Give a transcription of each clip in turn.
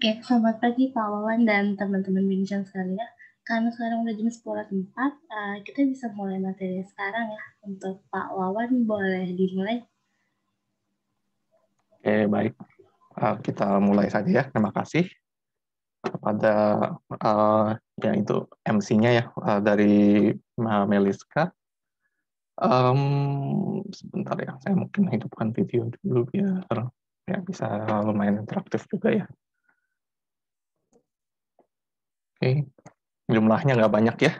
Oke, selamat pagi Pak Wawan dan teman-teman bincang sekalian. Karena sekarang udah jam 10.04, kita bisa mulai materi sekarang ya. Untuk Pak Wawan boleh dimulai. Oke, baik. Kita mulai saja ya. Terima kasih kepada uh, ya itu MC-nya ya dari Meliska. Sebentar ya, saya mungkin hidupkan video dulu biar ya bisa lumayan interaktif juga ya. Oke, jumlahnya nggak banyak ya,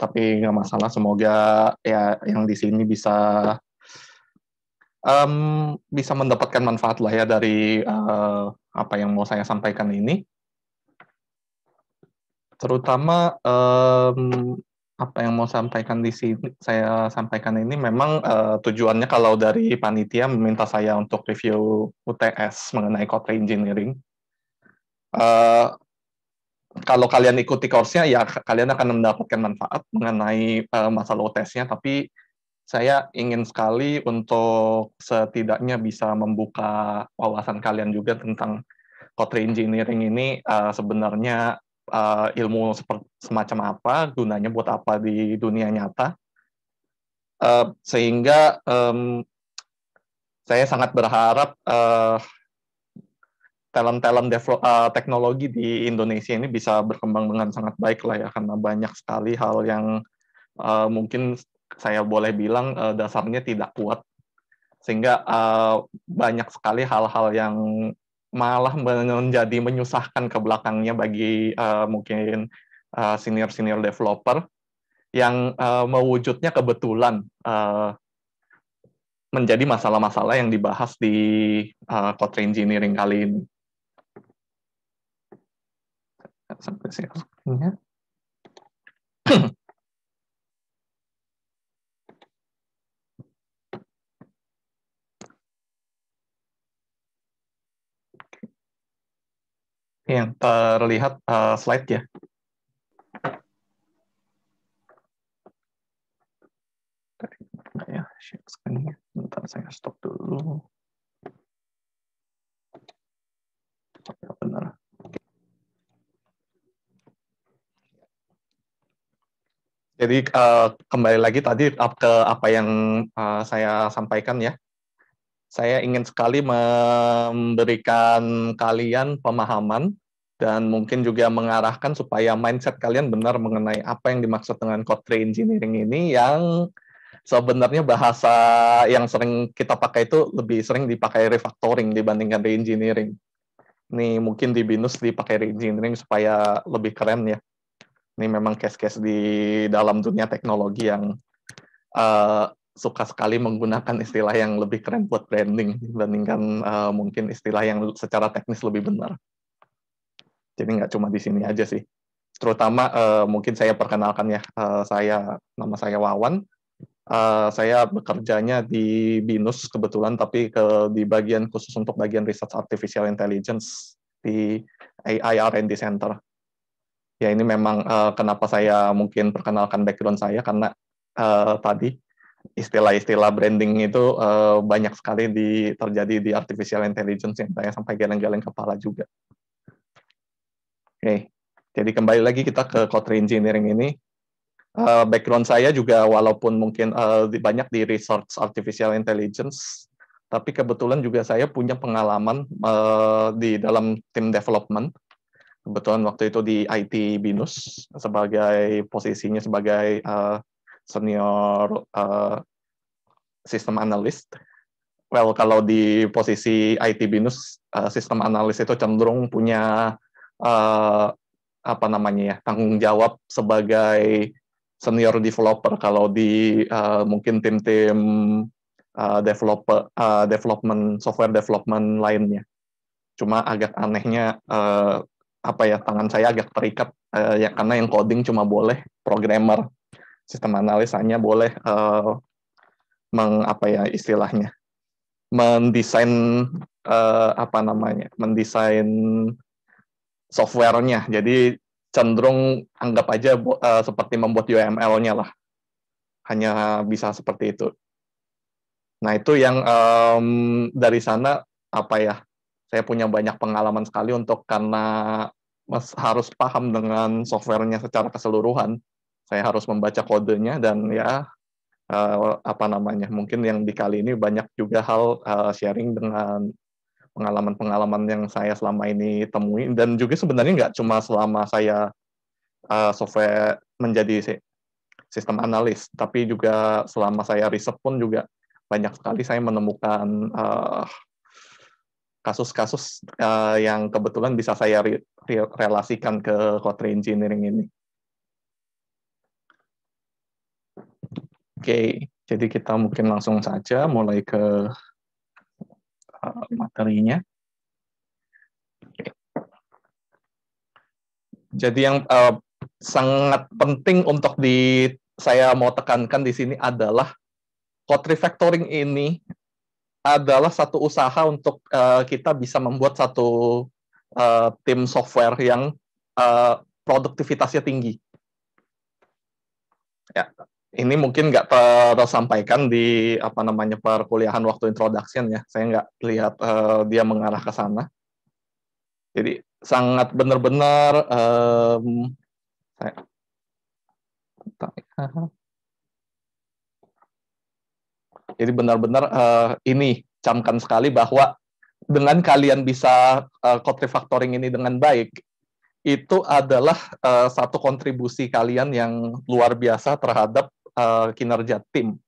tapi nggak masalah. Semoga ya yang di sini bisa mendapatkan manfaat lah ya dari apa yang mau saya sampaikan ini. Terutama apa yang mau sampaikan di sini, saya sampaikan ini memang tujuannya kalau dari panitia meminta saya untuk review UTS mengenai code engineering. Kalau kalian ikuti course-nya, ya kalian akan mendapatkan manfaat mengenai masalah UTS-nya, tapi saya ingin sekali untuk setidaknya bisa membuka wawasan kalian juga tentang code engineering ini sebenarnya ilmu semacam apa, gunanya buat apa di dunia nyata, sehingga saya sangat berharap talent-talent teknologi di Indonesia ini bisa berkembang dengan sangat baik lah ya, karena banyak sekali hal yang mungkin saya boleh bilang dasarnya tidak kuat, sehingga banyak sekali hal-hal yang malah menjadi menyusahkan ke belakangnya bagi mungkin senior-senior developer yang mewujudnya kebetulan menjadi masalah-masalah yang dibahas di code engineering kali ini. Sampai sini. Yang terlihat slide ya. Ya, share screen-nya. Bentar, saya stop dulu. Ya, benar. Jadi kembali lagi tadi ke apa yang saya sampaikan ya. Saya ingin sekali memberikan kalian pemahaman dan mungkin juga mengarahkan supaya mindset kalian benar mengenai apa yang dimaksud dengan code engineering ini, yang sebenarnya bahasa yang sering kita pakai itu lebih sering dipakai refactoring dibandingkan re-engineering. Ini mungkin di BINUS dipakai re-engineering supaya lebih keren ya. Ini memang case-case di dalam dunia teknologi yang suka sekali menggunakan istilah yang lebih keren buat branding dibandingkan mungkin istilah yang secara teknis lebih benar. Jadi nggak cuma di sini aja sih. Terutama mungkin saya perkenalkan ya, nama saya Wawan. Saya bekerjanya di BINUS kebetulan, tapi di bagian khusus untuk bagian Research Artificial Intelligence di AI R&D Center. Ya ini memang kenapa saya mungkin perkenalkan background saya, karena tadi istilah-istilah branding itu banyak sekali terjadi di artificial intelligence yang saya sampai geleng-geleng kepala juga. Oke, jadi kembali lagi kita ke code engineering ini. Background saya juga walaupun mungkin banyak di research artificial intelligence, tapi kebetulan juga saya punya pengalaman di dalam tim development. Kebetulan waktu itu di IT BINUS sebagai posisinya sebagai senior sistem analist. Well, kalau di posisi IT BINUS, sistem analis itu cenderung punya apa namanya ya, tanggung jawab sebagai senior developer. Kalau di mungkin tim-tim software development lainnya. Cuma agak anehnya apa ya, tangan saya agak terikat ya, karena yang coding cuma boleh programmer, sistem analis hanya boleh apa ya istilahnya, mendesain mendesain softwarenya. Jadi cenderung anggap aja seperti membuat UML-nya lah, hanya bisa seperti itu. Nah itu yang dari sana apa ya, Saya punya banyak pengalaman sekali karena harus paham dengan softwarenya secara keseluruhan. Saya harus membaca kodenya dan ya mungkin yang di kali ini banyak juga hal sharing dengan pengalaman-pengalaman yang saya selama ini temui, dan juga sebenarnya nggak cuma selama saya software menjadi sistem analis, tapi juga selama saya riset pun juga banyak sekali saya menemukan kasus-kasus yang kebetulan bisa saya relasikan ke code reengineering ini. Oke, jadi kita mungkin langsung saja mulai ke materinya. Jadi yang sangat penting untuk saya mau tekankan di sini adalah code refactoring ini adalah satu usaha untuk kita bisa membuat satu tim software yang produktivitasnya tinggi. Ya, ini mungkin nggak tersampaikan di perkuliahan waktu introduction ya. Saya nggak lihat dia mengarah ke sana. Jadi sangat benar-benar jadi benar-benar ini camkan sekali bahwa dengan kalian bisa code refactoring ini dengan baik, itu adalah satu kontribusi kalian yang luar biasa terhadap kinerja tim.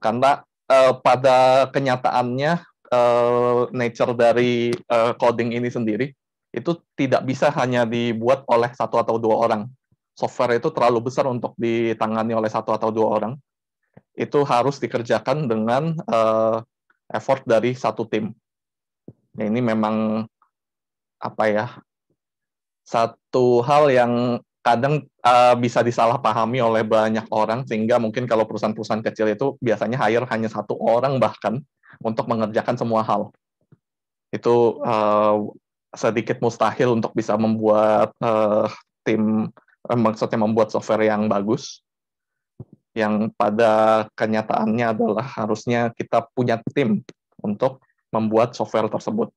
Karena pada kenyataannya nature dari coding ini sendiri itu tidak bisa hanya dibuat oleh satu atau dua orang. Software itu terlalu besar untuk ditangani oleh satu atau dua orang. Itu harus dikerjakan dengan effort dari satu tim. Nah, ini memang satu hal yang kadang bisa disalahpahami oleh banyak orang, sehingga mungkin kalau perusahaan-perusahaan kecil itu biasanya hire hanya satu orang bahkan untuk mengerjakan semua hal. Itu sedikit mustahil untuk bisa membuat maksudnya membuat software yang bagus. Yang pada kenyataannya adalah harusnya kita punya tim untuk membuat software tersebut.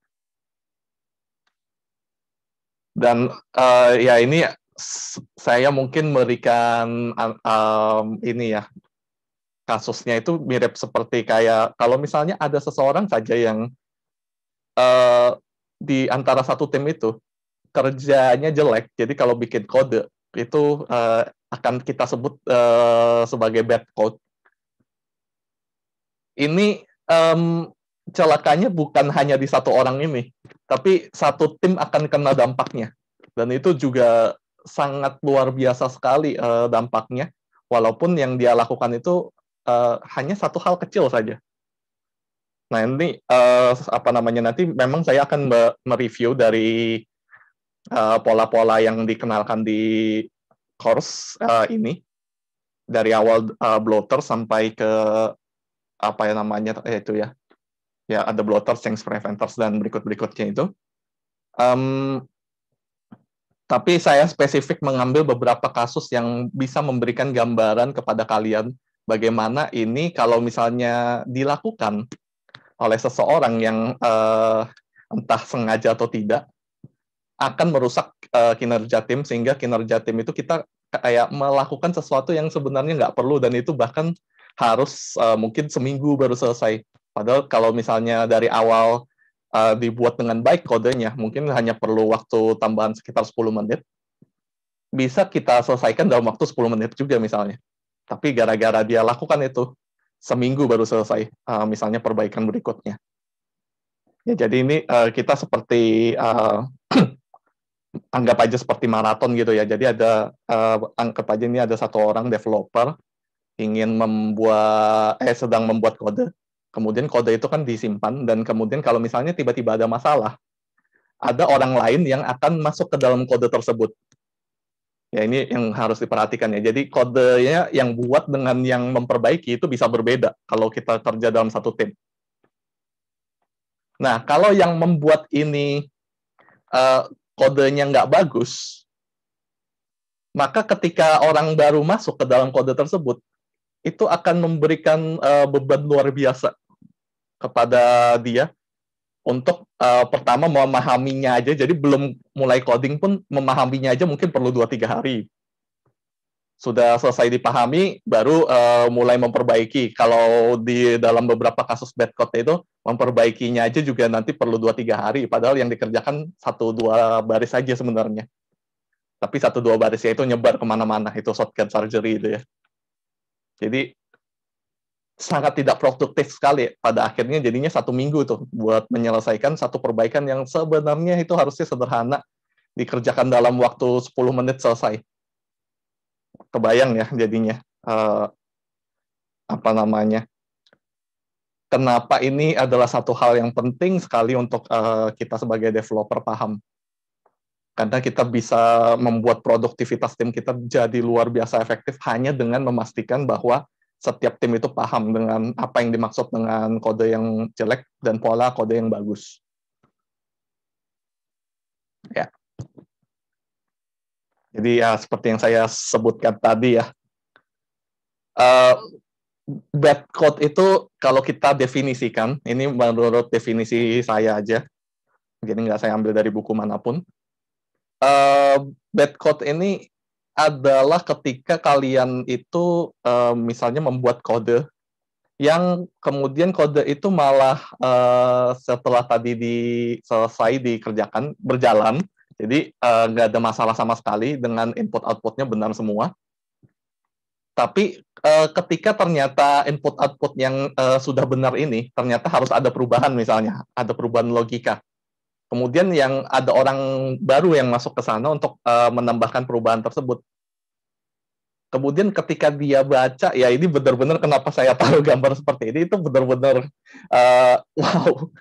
Dan ya ini saya mungkin memberikan ini ya, kasusnya itu mirip seperti kayak kalau misalnya ada seseorang saja yang di antara satu tim itu kerjanya jelek, jadi kalau bikin kode itu akan kita sebut sebagai bad code. Ini celakanya bukan hanya di satu orang ini, tapi satu tim akan kena dampaknya. Dan itu juga sangat luar biasa sekali dampaknya, walaupun yang dia lakukan itu hanya satu hal kecil saja. Nah, ini nanti memang saya akan mereview dari pola-pola yang dikenalkan di course ini, dari awal bloater sampai ke ya ada bloaters, change preventers, dan berikut-berikutnya itu. Tapi saya spesifik mengambil beberapa kasus yang bisa memberikan gambaran kepada kalian bagaimana ini kalau misalnya dilakukan oleh seseorang yang entah sengaja atau tidak akan merusak kinerja tim, sehingga kinerja tim itu kita kayak melakukan sesuatu yang sebenarnya nggak perlu, dan itu bahkan harus mungkin seminggu baru selesai. Padahal kalau misalnya dari awal dibuat dengan baik kodenya, mungkin hanya perlu waktu tambahan sekitar 10 menit. Bisa kita selesaikan dalam waktu 10 menit juga misalnya. Tapi gara-gara dia lakukan itu, seminggu baru selesai, misalnya perbaikan berikutnya. Ya, jadi ini kita seperti anggap aja seperti maraton gitu ya. Jadi anggap aja ini ada satu orang developer ingin sedang membuat kode. Kemudian kode itu kan disimpan, dan kemudian kalau misalnya tiba-tiba ada masalah, ada orang lain yang akan masuk ke dalam kode tersebut. Ya, ini yang harus diperhatikan ya. Jadi kodenya yang buat dengan yang memperbaiki itu bisa berbeda kalau kita kerja dalam satu tim. Nah, kalau yang membuat ini kodenya nggak bagus, maka ketika orang baru masuk ke dalam kode tersebut, itu akan memberikan beban luar biasa kepada dia, untuk pertama memahaminya aja, jadi belum mulai coding pun memahaminya aja mungkin perlu 2-3 hari. Sudah selesai dipahami, baru mulai memperbaiki. Kalau di dalam beberapa kasus bad code itu, memperbaikinya aja juga nanti perlu 2-3 hari, padahal yang dikerjakan 1-2 baris saja sebenarnya. Tapi 1-2 barisnya itu nyebar kemana-mana, itu shotgun surgery itu ya. Jadi, sangat tidak produktif sekali. Pada akhirnya jadinya 1 minggu tuh, buat menyelesaikan satu perbaikan yang sebenarnya itu harusnya sederhana, dikerjakan dalam waktu 10 menit selesai. Kebayang ya jadinya apa namanya, kenapa ini adalah satu hal yang penting sekali untuk kita sebagai developer paham, karena kita bisa membuat produktivitas tim kita jadi luar biasa efektif hanya dengan memastikan bahwa setiap tim itu paham dengan apa yang dimaksud dengan kode yang jelek dan pola kode yang bagus ya. Jadi ya seperti yang saya sebutkan tadi ya, bad code itu kalau kita definisikan, ini menurut definisi saya aja, jadi nggak saya ambil dari buku manapun. Bad code ini adalah ketika kalian itu misalnya membuat kode yang kemudian kode itu malah setelah tadi selesai dikerjakan berjalan, jadi nggak ada masalah sama sekali dengan input outputnya benar semua. Tapi ketika ternyata input output yang sudah benar ini ternyata harus ada perubahan, misalnya ada perubahan logika. Kemudian yang ada orang baru yang masuk ke sana untuk menambahkan perubahan tersebut. Kemudian ketika dia baca, ya ini benar-benar kenapa saya taruh gambar seperti ini, itu benar-benar wow.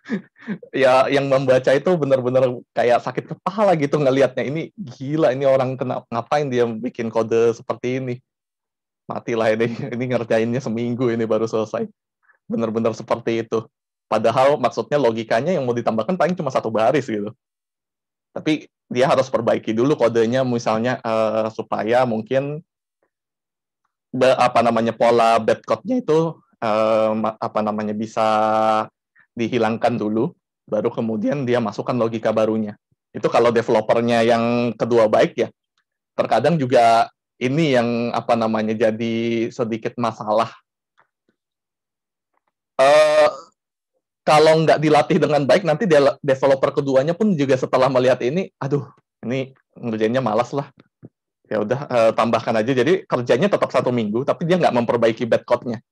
Ya yang membaca itu benar-benar kayak sakit kepala gitu ngelihatnya, ini gila, ini orang ngapain dia bikin kode seperti ini. Matilah ini ngerjainnya seminggu ini baru selesai. Benar-benar seperti itu. Padahal maksudnya logikanya yang mau ditambahkan paling cuma 1 baris gitu. Tapi dia harus perbaiki dulu kodenya misalnya supaya mungkin pola bad code-nya itu bisa dihilangkan dulu, baru kemudian dia masukkan logika barunya. Itu kalau developernya yang kedua baik ya. Terkadang juga ini yang jadi sedikit masalah. Kalau nggak dilatih dengan baik, nanti developer keduanya pun juga setelah melihat ini, aduh, ini ngerjainnya malas lah. Ya udah tambahkan aja. Jadi kerjanya tetap 1 minggu, tapi dia nggak memperbaiki bad code-nya.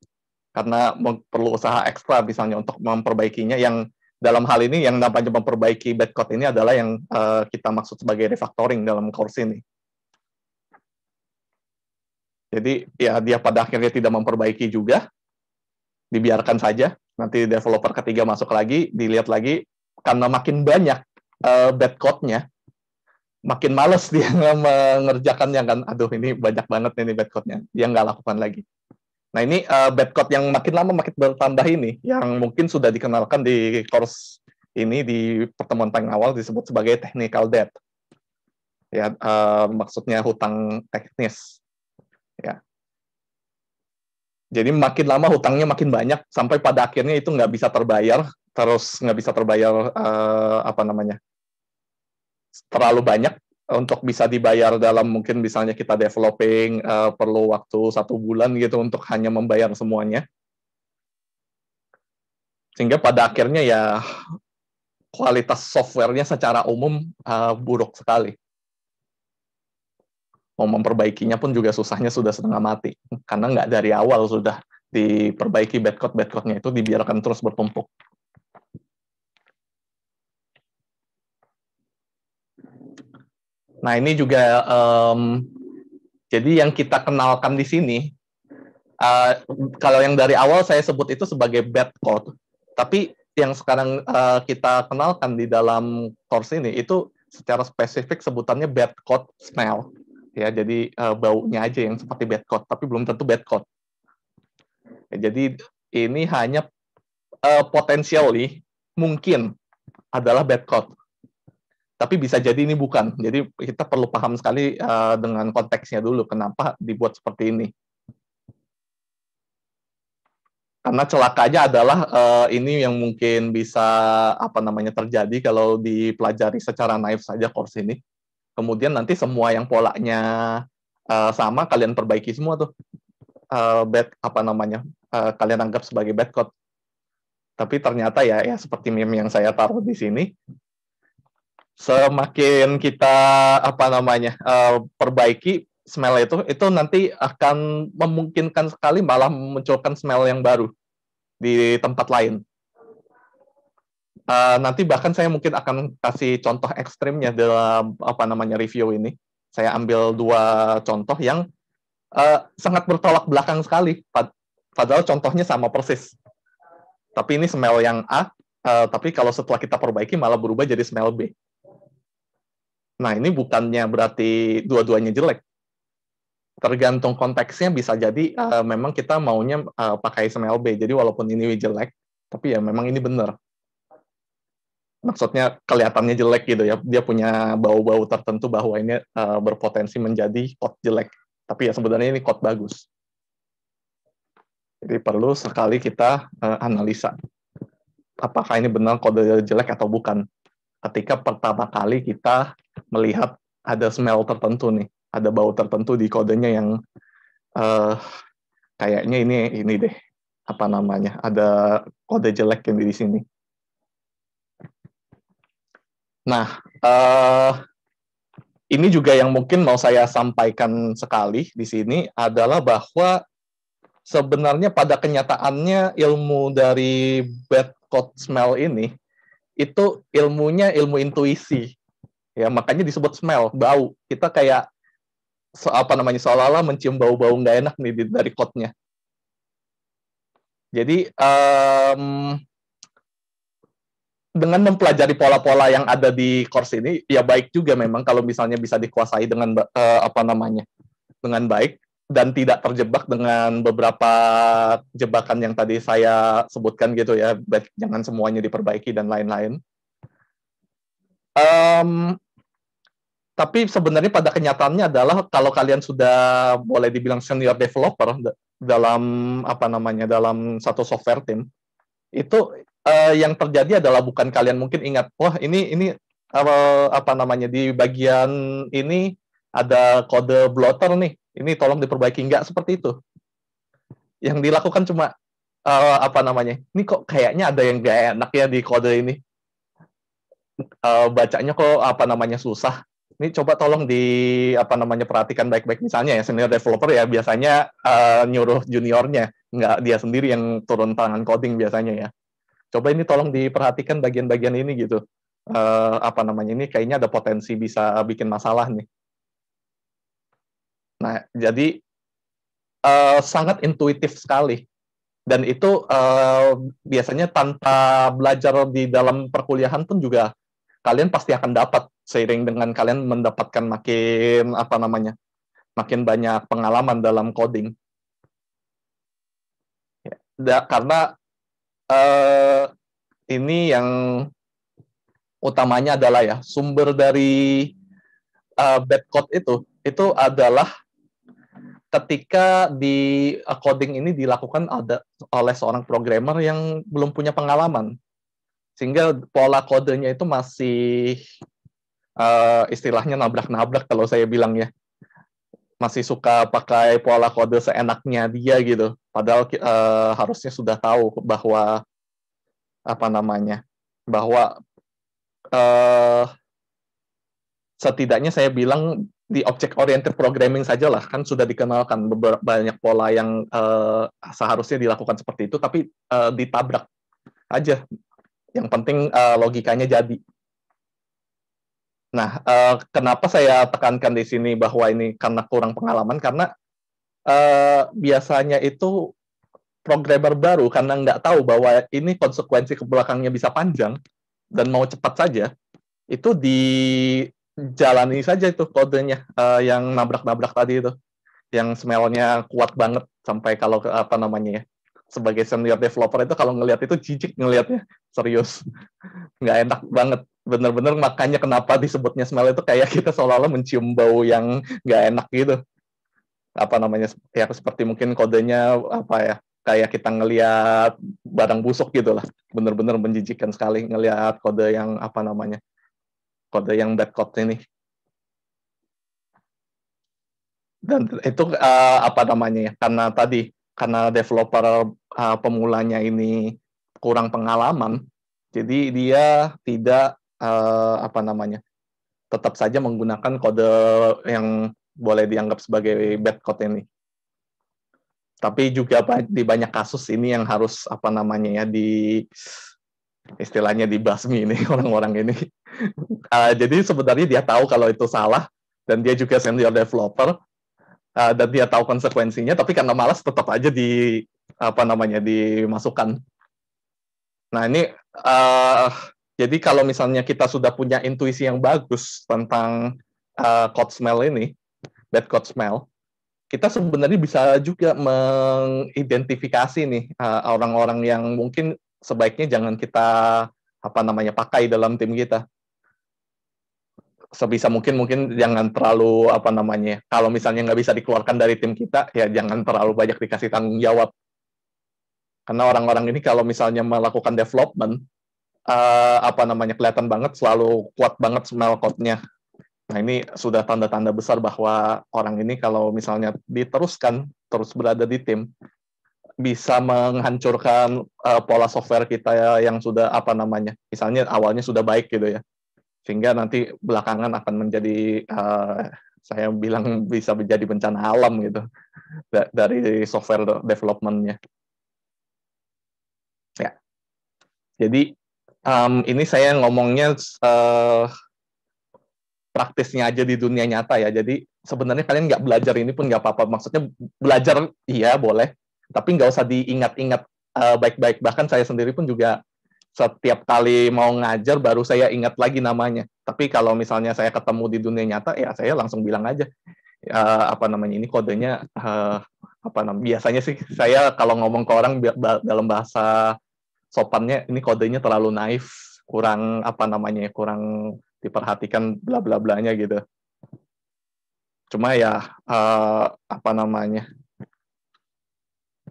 Karena perlu usaha ekstra misalnya untuk memperbaikinya. Yang dalam hal ini yang namanya memperbaiki bad code ini adalah yang kita maksud sebagai refactoring dalam course ini. Jadi ya dia pada akhirnya tidak memperbaiki juga, dibiarkan saja. Nanti developer ketiga masuk lagi, dilihat lagi, karena makin banyak bad code-nya, makin males dia mengerjakannya kan. Aduh, ini banyak banget ini bad code-nya. Dia nggak lakukan lagi. Nah, ini bad code yang makin lama makin bertambah ini, yang mungkin sudah dikenalkan di course ini di pertemuan paling awal disebut sebagai technical debt. Ya, maksudnya hutang teknis. Ya. Jadi makin lama hutangnya makin banyak sampai pada akhirnya itu nggak bisa terbayar, terus nggak bisa terbayar terlalu banyak untuk bisa dibayar dalam mungkin misalnya kita developing perlu waktu 1 bulan gitu untuk hanya membayar semuanya. Sehingga pada akhirnya ya kualitas softwarenya secara umum buruk sekali. Mau memperbaikinya pun juga susahnya sudah setengah mati. Karena nggak dari awal sudah diperbaiki bad code-nya itu dibiarkan terus bertumpuk. Nah, ini juga jadi yang kita kenalkan di sini, kalau yang dari awal saya sebut itu sebagai bad code, tapi yang sekarang kita kenalkan di dalam course ini itu secara spesifik sebutannya bad code smell. Ya, jadi baunya aja yang seperti bad code, tapi belum tentu bad code. Ya, jadi ini hanya potentially mungkin adalah bad code. Tapi bisa jadi ini bukan. Jadi kita perlu paham sekali dengan konteksnya dulu, kenapa dibuat seperti ini. Karena celakanya adalah ini yang mungkin bisa terjadi kalau dipelajari secara naif saja course ini. Kemudian nanti semua yang polanya sama kalian perbaiki semua tuh. Kalian anggap sebagai bad code. Tapi ternyata ya seperti meme yang saya taruh di sini, semakin kita perbaiki smell itu nanti akan memungkinkan sekali malah memunculkan smell yang baru di tempat lain. Nanti bahkan saya mungkin akan kasih contoh ekstrimnya dalam review ini. Saya ambil 2 contoh yang sangat bertolak belakang sekali. Padahal contohnya sama persis. Tapi ini smell yang A, tapi kalau setelah kita perbaiki malah berubah jadi smell B. Nah, ini bukannya berarti dua-duanya jelek. Tergantung konteksnya, bisa jadi memang kita maunya pakai smell B. Jadi walaupun ini jelek, tapi ya memang ini benar. Maksudnya kelihatannya jelek gitu ya. Dia punya bau-bau tertentu bahwa ini berpotensi menjadi code jelek. Tapi ya sebenarnya ini code bagus. Jadi perlu sekali kita analisa apakah ini benar kode jelek atau bukan. Ketika pertama kali kita melihat ada smell tertentu nih, ada bau tertentu di kodenya yang kayaknya ini deh, ada kode jelek yang di sini. Nah, ini juga yang mungkin mau saya sampaikan sekali di sini adalah bahwa sebenarnya pada kenyataannya ilmu dari bad code smell ini itu ilmunya ilmu intuisi. Ya, makanya disebut smell, bau. Kita kayak seolah-olah mencium bau-bau nggak enak nih dari code-nya. Jadi dengan mempelajari pola-pola yang ada di course ini, ya baik juga memang kalau misalnya bisa dikuasai dengan dengan baik dan tidak terjebak dengan beberapa jebakan yang tadi saya sebutkan gitu ya, jangan semuanya diperbaiki dan lain-lain. Tapi sebenarnya pada kenyataannya adalah kalau kalian sudah boleh dibilang senior developer dalam dalam satu software team, itu yang terjadi adalah bukan kalian mungkin ingat, wah ini di bagian ini ada kode bloater nih, ini tolong diperbaiki. Nggak seperti itu. Yang dilakukan cuma ini kok kayaknya ada yang nggak enak ya di kode ini. Bacanya kok susah. Ini coba tolong perhatikan baik-baik. Misalnya ya senior developer ya biasanya nyuruh juniornya, nggak dia sendiri yang turun tangan coding biasanya ya. Coba ini tolong diperhatikan bagian-bagian ini gitu. Ini kayaknya ada potensi bisa bikin masalah nih. Nah, jadi sangat intuitif sekali. Dan itu biasanya tanpa belajar di dalam perkuliahan pun juga kalian pasti akan dapat seiring dengan kalian mendapatkan makin banyak pengalaman dalam coding. Karena ini yang utamanya adalah ya sumber dari bad code itu adalah ketika di coding ini dilakukan oleh seorang programmer yang belum punya pengalaman, sehingga pola kodenya itu masih istilahnya nabrak-nabrak kalau saya bilang ya, masih suka pakai pola kode seenaknya dia gitu, padahal harusnya sudah tahu bahwa bahwa setidaknya saya bilang di object oriented programming saja lah, kan sudah dikenalkan banyak pola yang seharusnya dilakukan seperti itu, tapi ditabrak aja. Yang penting logikanya jadi. Nah, kenapa saya tekankan di sini bahwa ini karena kurang pengalaman? Karena biasanya itu programmer baru karena nggak tahu bahwa ini konsekuensi ke belakangnya bisa panjang dan mau cepat saja, itu dijalani saja itu kodenya yang nabrak-nabrak tadi itu, yang smell-nya kuat banget sampai kalau sebagai senior developer itu kalau ngelihat itu jijik ngelihatnya, serius nggak enak banget bener-bener. Makanya kenapa disebutnya smell itu kayak kita seolah-olah mencium bau yang nggak enak gitu, ya seperti mungkin kodenya kayak kita ngelihat barang busuk gitu lah. Bener-bener menjijikkan sekali ngelihat kode yang kode yang bad code ini. Dan itu karena developer pemulanya ini kurang pengalaman, jadi dia tidak tetap saja menggunakan kode yang boleh dianggap sebagai bad code ini. Tapi juga di banyak kasus ini yang harus istilahnya dibasmi ini orang-orang ini. Jadi sebenarnya dia tahu kalau itu salah, dan dia juga senior developer, dan dia tahu konsekuensinya, tapi karena malas tetap aja dimasukkan. Nah ini jadi kalau misalnya kita sudah punya intuisi yang bagus tentang code smell ini, bad code smell, kita sebenarnya bisa juga mengidentifikasi nih orang-orang yang mungkin sebaiknya jangan kita pakai dalam tim kita. Sebisa mungkin jangan terlalu kalau misalnya nggak bisa dikeluarkan dari tim kita, ya jangan terlalu banyak dikasih tanggung jawab. Karena orang-orang ini kalau misalnya melakukan development, kelihatan banget selalu kuat banget smell code-nya. Nah ini sudah tanda-tanda besar bahwa orang ini kalau misalnya diteruskan terus berada di tim, bisa menghancurkan pola software kita yang sudah misalnya awalnya sudah baik gitu ya, sehingga nanti belakangan akan menjadi saya bilang bisa menjadi bencana alam gitu dari software development-nya. Ya, jadi ini saya ngomongnya praktisnya aja di dunia nyata ya. Jadi sebenarnya kalian nggak belajar ini pun nggak apa-apa. Maksudnya belajar iya boleh, tapi nggak usah diingat-ingat baik-baik. Bahkan saya sendiri pun juga setiap kali mau ngajar baru saya ingat lagi namanya. Tapi kalau misalnya saya ketemu di dunia nyata, ya saya langsung bilang aja ini kodenya biasanya sih saya kalau ngomong ke orang dalam bahasa sopannya, ini kodenya terlalu naif, kurang kurang diperhatikan bla bla blanya gitu. Cuma ya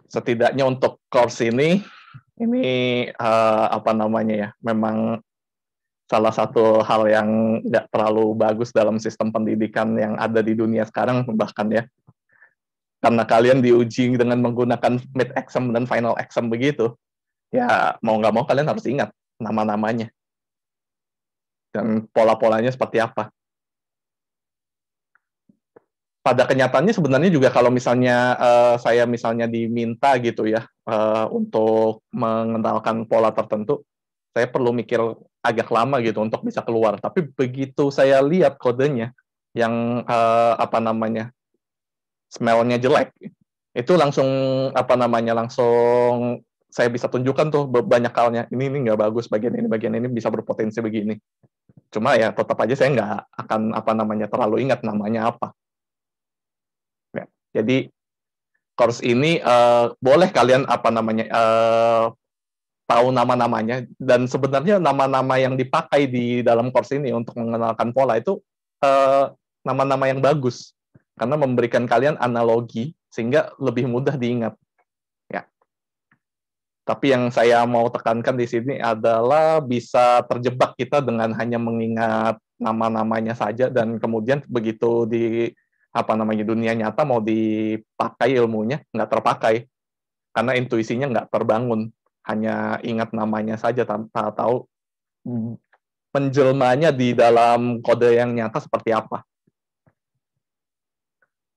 setidaknya untuk course ini memang salah satu hal yang tidak terlalu bagus dalam sistem pendidikan yang ada di dunia sekarang bahkan ya. Karena kalian diuji dengan menggunakan mid exam dan final exam begitu, ya mau nggak mau kalian harus ingat nama-namanya dan pola-polanya seperti apa. Pada kenyataannya sebenarnya juga kalau misalnya saya misalnya diminta gitu ya untuk mengenalkan pola tertentu, saya perlu mikir agak lama gitu untuk bisa keluar. Tapi begitu saya lihat kodenya yang smell-nya jelek, itu langsung langsung saya bisa tunjukkan tuh banyak halnya. Ini nggak bagus, bagian ini bisa berpotensi begini. Cuma ya tetap aja saya nggak akan terlalu ingat namanya apa. Ya, jadi course ini boleh kalian tahu nama-namanya, dan sebenarnya nama-nama yang dipakai di dalam course ini untuk mengenalkan pola itu nama-nama yang bagus karena memberikan kalian analogi sehingga lebih mudah diingat. Ya. Tapi yang saya mau tekankan di sini adalah bisa terjebak kita dengan hanya mengingat nama-namanya saja, dan kemudian begitu di dunia nyata mau dipakai ilmunya nggak terpakai karena intuisinya nggak terbangun, hanya ingat namanya saja tanpa tahu penjelmanya di dalam kode yang nyata seperti apa.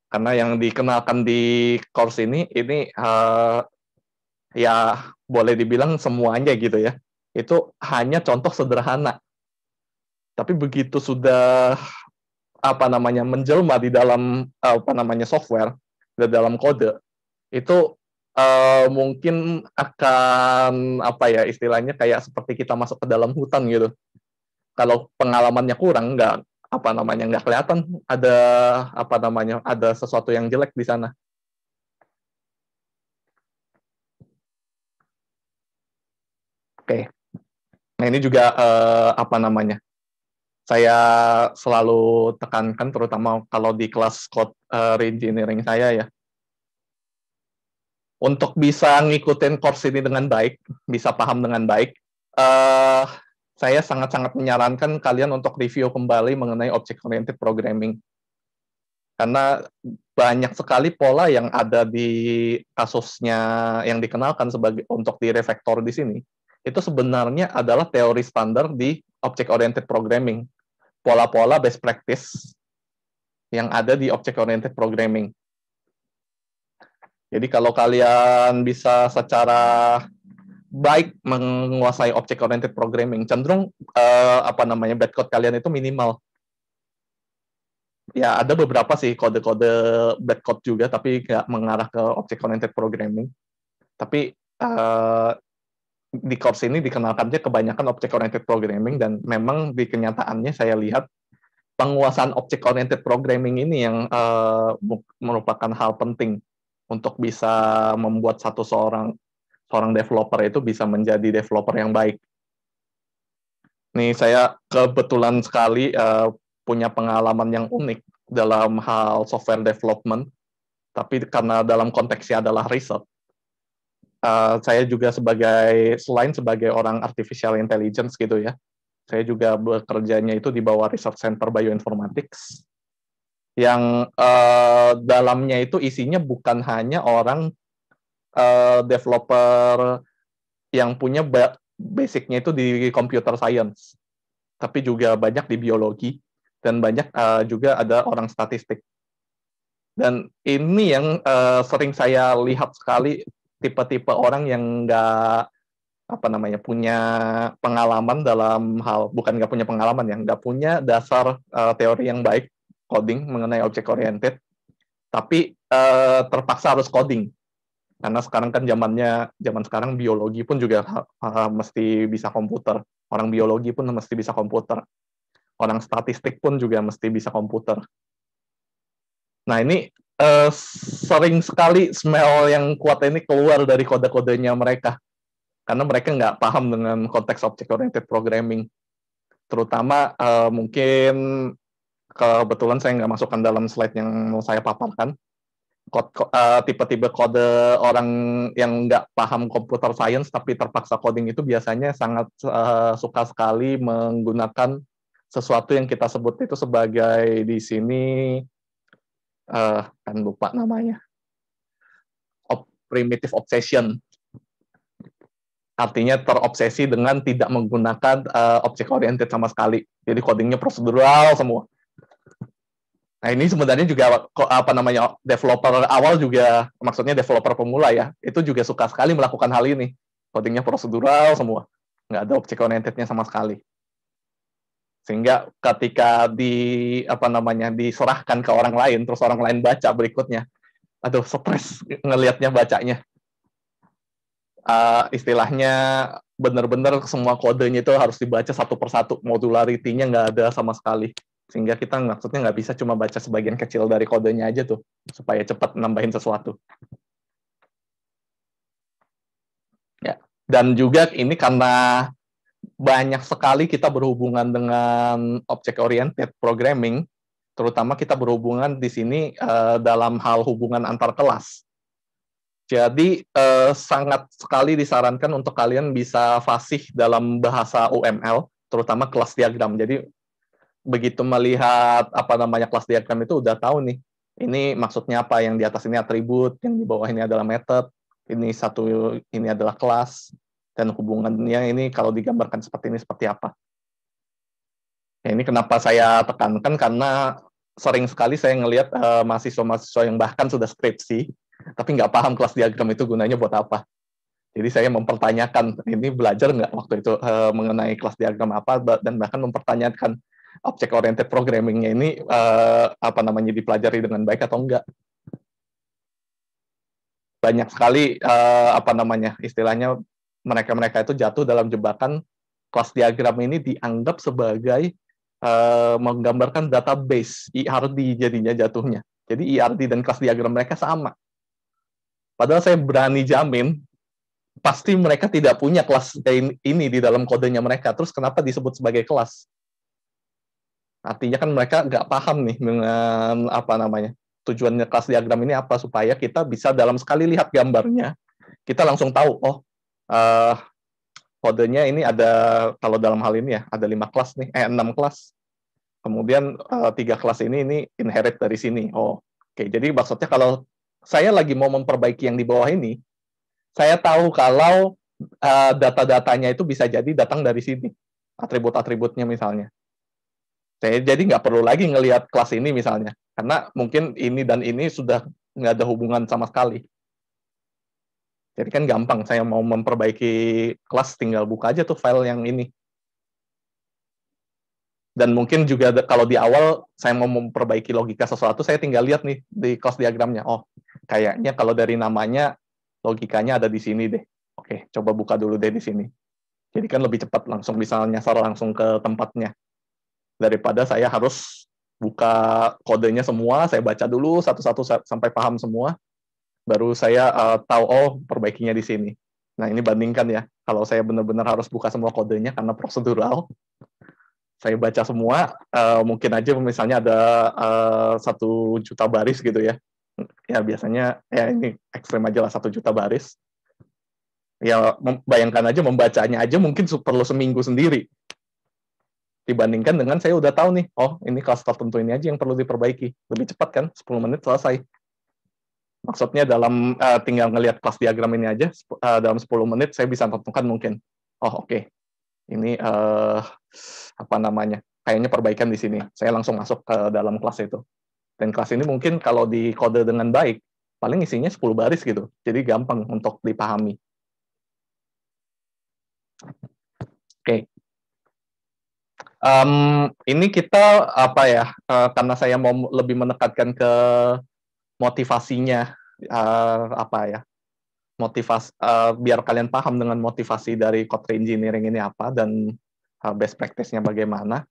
Karena yang dikenalkan di course ini ya boleh dibilang semuanya gitu ya, itu hanya contoh sederhana. Tapi begitu sudah menjelma di dalam software, di dalam kode, itu mungkin akan istilahnya kayak seperti kita masuk ke dalam hutan gitu. Kalau pengalamannya kurang, nggak kelihatan ada ada sesuatu yang jelek di sana. Oke. Nah ini juga saya selalu tekankan, terutama kalau di kelas code reengineering saya ya, Untuk bisa ngikutin course ini dengan baik, bisa paham dengan baik, uh, saya sangat-sangat menyarankan kalian untuk review kembali mengenai object-oriented programming. Karena banyak sekali pola yang ada di kasusnya yang dikenalkan sebagai untuk di refactor di sini, itu sebenarnya adalah teori standar di object-oriented programming. Pola-pola best practice yang ada di object-oriented programming. Jadi kalau kalian bisa secara baik menguasai object-oriented programming, cenderung bad code kalian itu minimal. Ya, ada beberapa sih kode-kode bad code juga, tapi nggak mengarah ke object-oriented programming. Tapi di course ini dikenalkannya kebanyakan object-oriented programming, dan memang di kenyataannya saya lihat penguasaan object-oriented programming ini yang merupakan hal penting untuk bisa membuat seorang developer itu bisa menjadi developer yang baik. Nih, saya kebetulan sekali punya pengalaman yang unik dalam hal software development, tapi karena dalam konteksnya adalah riset, saya juga selain sebagai orang artificial intelligence gitu ya, saya juga bekerjanya itu di bawah Research Center Bioinformatics, yang dalamnya itu isinya bukan hanya orang developer yang punya basicnya itu di computer science, tapi juga banyak di biologi, dan banyak juga ada orang statistik. Dan ini yang sering saya lihat sekali, tipe-tipe orang yang nggak punya pengalaman dalam hal, bukan nggak punya pengalaman ya, nggak punya dasar teori yang baik coding mengenai object oriented, tapi terpaksa harus coding. Karena sekarang kan zaman sekarang biologi pun juga mesti bisa komputer. Orang biologi pun mesti bisa komputer. Orang statistik pun juga mesti bisa komputer. Nah, ini sering sekali smell yang kuat ini keluar dari kode-kodenya mereka. Karena mereka nggak paham dengan konteks object-oriented programming. Terutama mungkin kebetulan saya nggak masukkan dalam slide yang mau saya paparkan, tipe-tipe kode orang yang nggak paham computer science tapi terpaksa coding itu biasanya sangat suka sekali menggunakan sesuatu yang kita sebut itu sebagai di sini kan lupa namanya, primitive obsession. Artinya terobsesi dengan tidak menggunakan object oriented sama sekali. Jadi codingnya prosedural semua. Nah, ini sebenarnya juga developer awal juga, maksudnya developer pemula ya, itu juga suka sekali melakukan hal ini. Codingnya prosedural semua, nggak ada object orientednya sama sekali. Sehingga ketika diserahkan ke orang lain, terus orang lain baca berikutnya, aduh, stres ngelihatnya bacanya. Istilahnya benar-benar semua kodenya itu harus dibaca satu persatu, modularity-nya nggak ada sama sekali. Sehingga kita maksudnya nggak bisa cuma baca sebagian kecil dari kodenya aja tuh, supaya cepat nambahin sesuatu. Ya. Dan juga ini karena banyak sekali kita berhubungan dengan object-oriented programming, terutama kita berhubungan di sini dalam hal hubungan antar kelas. Jadi sangat sekali disarankan untuk kalian bisa fasih dalam bahasa UML, terutama kelas diagram. Jadi begitu melihat kelas diagram itu udah tahu nih, ini maksudnya apa, yang di atas ini atribut, yang di bawah ini adalah method, ini adalah kelas, dan hubungannya ini kalau digambarkan seperti ini seperti apa. Ya, ini kenapa saya tekankan, karena sering sekali saya ngelihat mahasiswa-mahasiswa yang bahkan sudah skripsi, tapi nggak paham kelas diagram itu gunanya buat apa. Jadi saya mempertanyakan, ini belajar nggak waktu itu mengenai kelas diagram apa, dan bahkan mempertanyakan object-oriented programming-nya ini dipelajari dengan baik atau enggak. Banyak sekali istilahnya mereka itu jatuh dalam jebakan kelas diagram ini dianggap sebagai menggambarkan database, ERD jadinya jatuhnya. Jadi ERD dan kelas diagram mereka sama. Padahal saya berani jamin, pasti mereka tidak punya kelas ini di dalam kodenya mereka. Terus kenapa disebut sebagai kelas? Artinya kan mereka nggak paham nih dengan tujuannya kelas diagram ini apa? Supaya kita bisa dalam sekali lihat gambarnya, kita langsung tahu, oh, kodenya ini ada, kalau dalam hal ini ya, ada 5 kelas nih, 6 kelas. Kemudian 3 kelas ini inherit dari sini. Oh, oke. Jadi maksudnya kalau saya lagi mau memperbaiki yang di bawah ini, saya tahu kalau data-datanya itu bisa jadi datang dari sini, atribut-atributnya misalnya. Saya jadi nggak perlu lagi ngelihat kelas ini misalnya, karena mungkin ini dan ini sudah nggak ada hubungan sama sekali. Jadi kan gampang, saya mau memperbaiki kelas, tinggal buka aja tuh file yang ini. Dan mungkin juga kalau di awal saya mau memperbaiki logika sesuatu, saya tinggal lihat nih di kelas diagramnya. Oh, kayaknya kalau dari namanya, logikanya ada di sini deh. Oke, coba buka dulu deh di sini. Jadi kan lebih cepat, langsung bisa nyasar langsung ke tempatnya. Daripada saya harus buka kodenya semua, saya baca dulu satu-satu sampai paham semua, baru saya tahu, oh, perbaikinya di sini. Nah, ini bandingkan ya, kalau saya benar-benar harus buka semua kodenya karena prosedural, saya baca semua, mungkin aja misalnya ada 1 juta baris gitu ya. Ya biasanya, ya ini ekstrem aja lah, 1 juta baris. Ya bayangkan aja membacanya aja mungkin perlu seminggu sendiri. Dibandingkan dengan saya udah tahu nih, oh ini kelas tertentu ini aja yang perlu diperbaiki. Lebih cepat kan, 10 menit selesai. Maksudnya dalam tinggal ngelihat kelas diagram ini aja, dalam 10 menit saya bisa tentukan mungkin, oh oke, ini apa namanya, kayaknya perbaikan di sini. Saya langsung masuk ke dalam kelas itu. Dan kelas ini mungkin kalau dikode dengan baik, paling isinya 10 baris gitu. Jadi gampang untuk dipahami. Oke. Ini kita apa ya? Karena saya mau lebih menekankan ke motivasinya, apa ya? Motivasi, biar kalian paham dengan motivasi dari code engineering ini apa dan best practice-nya bagaimana.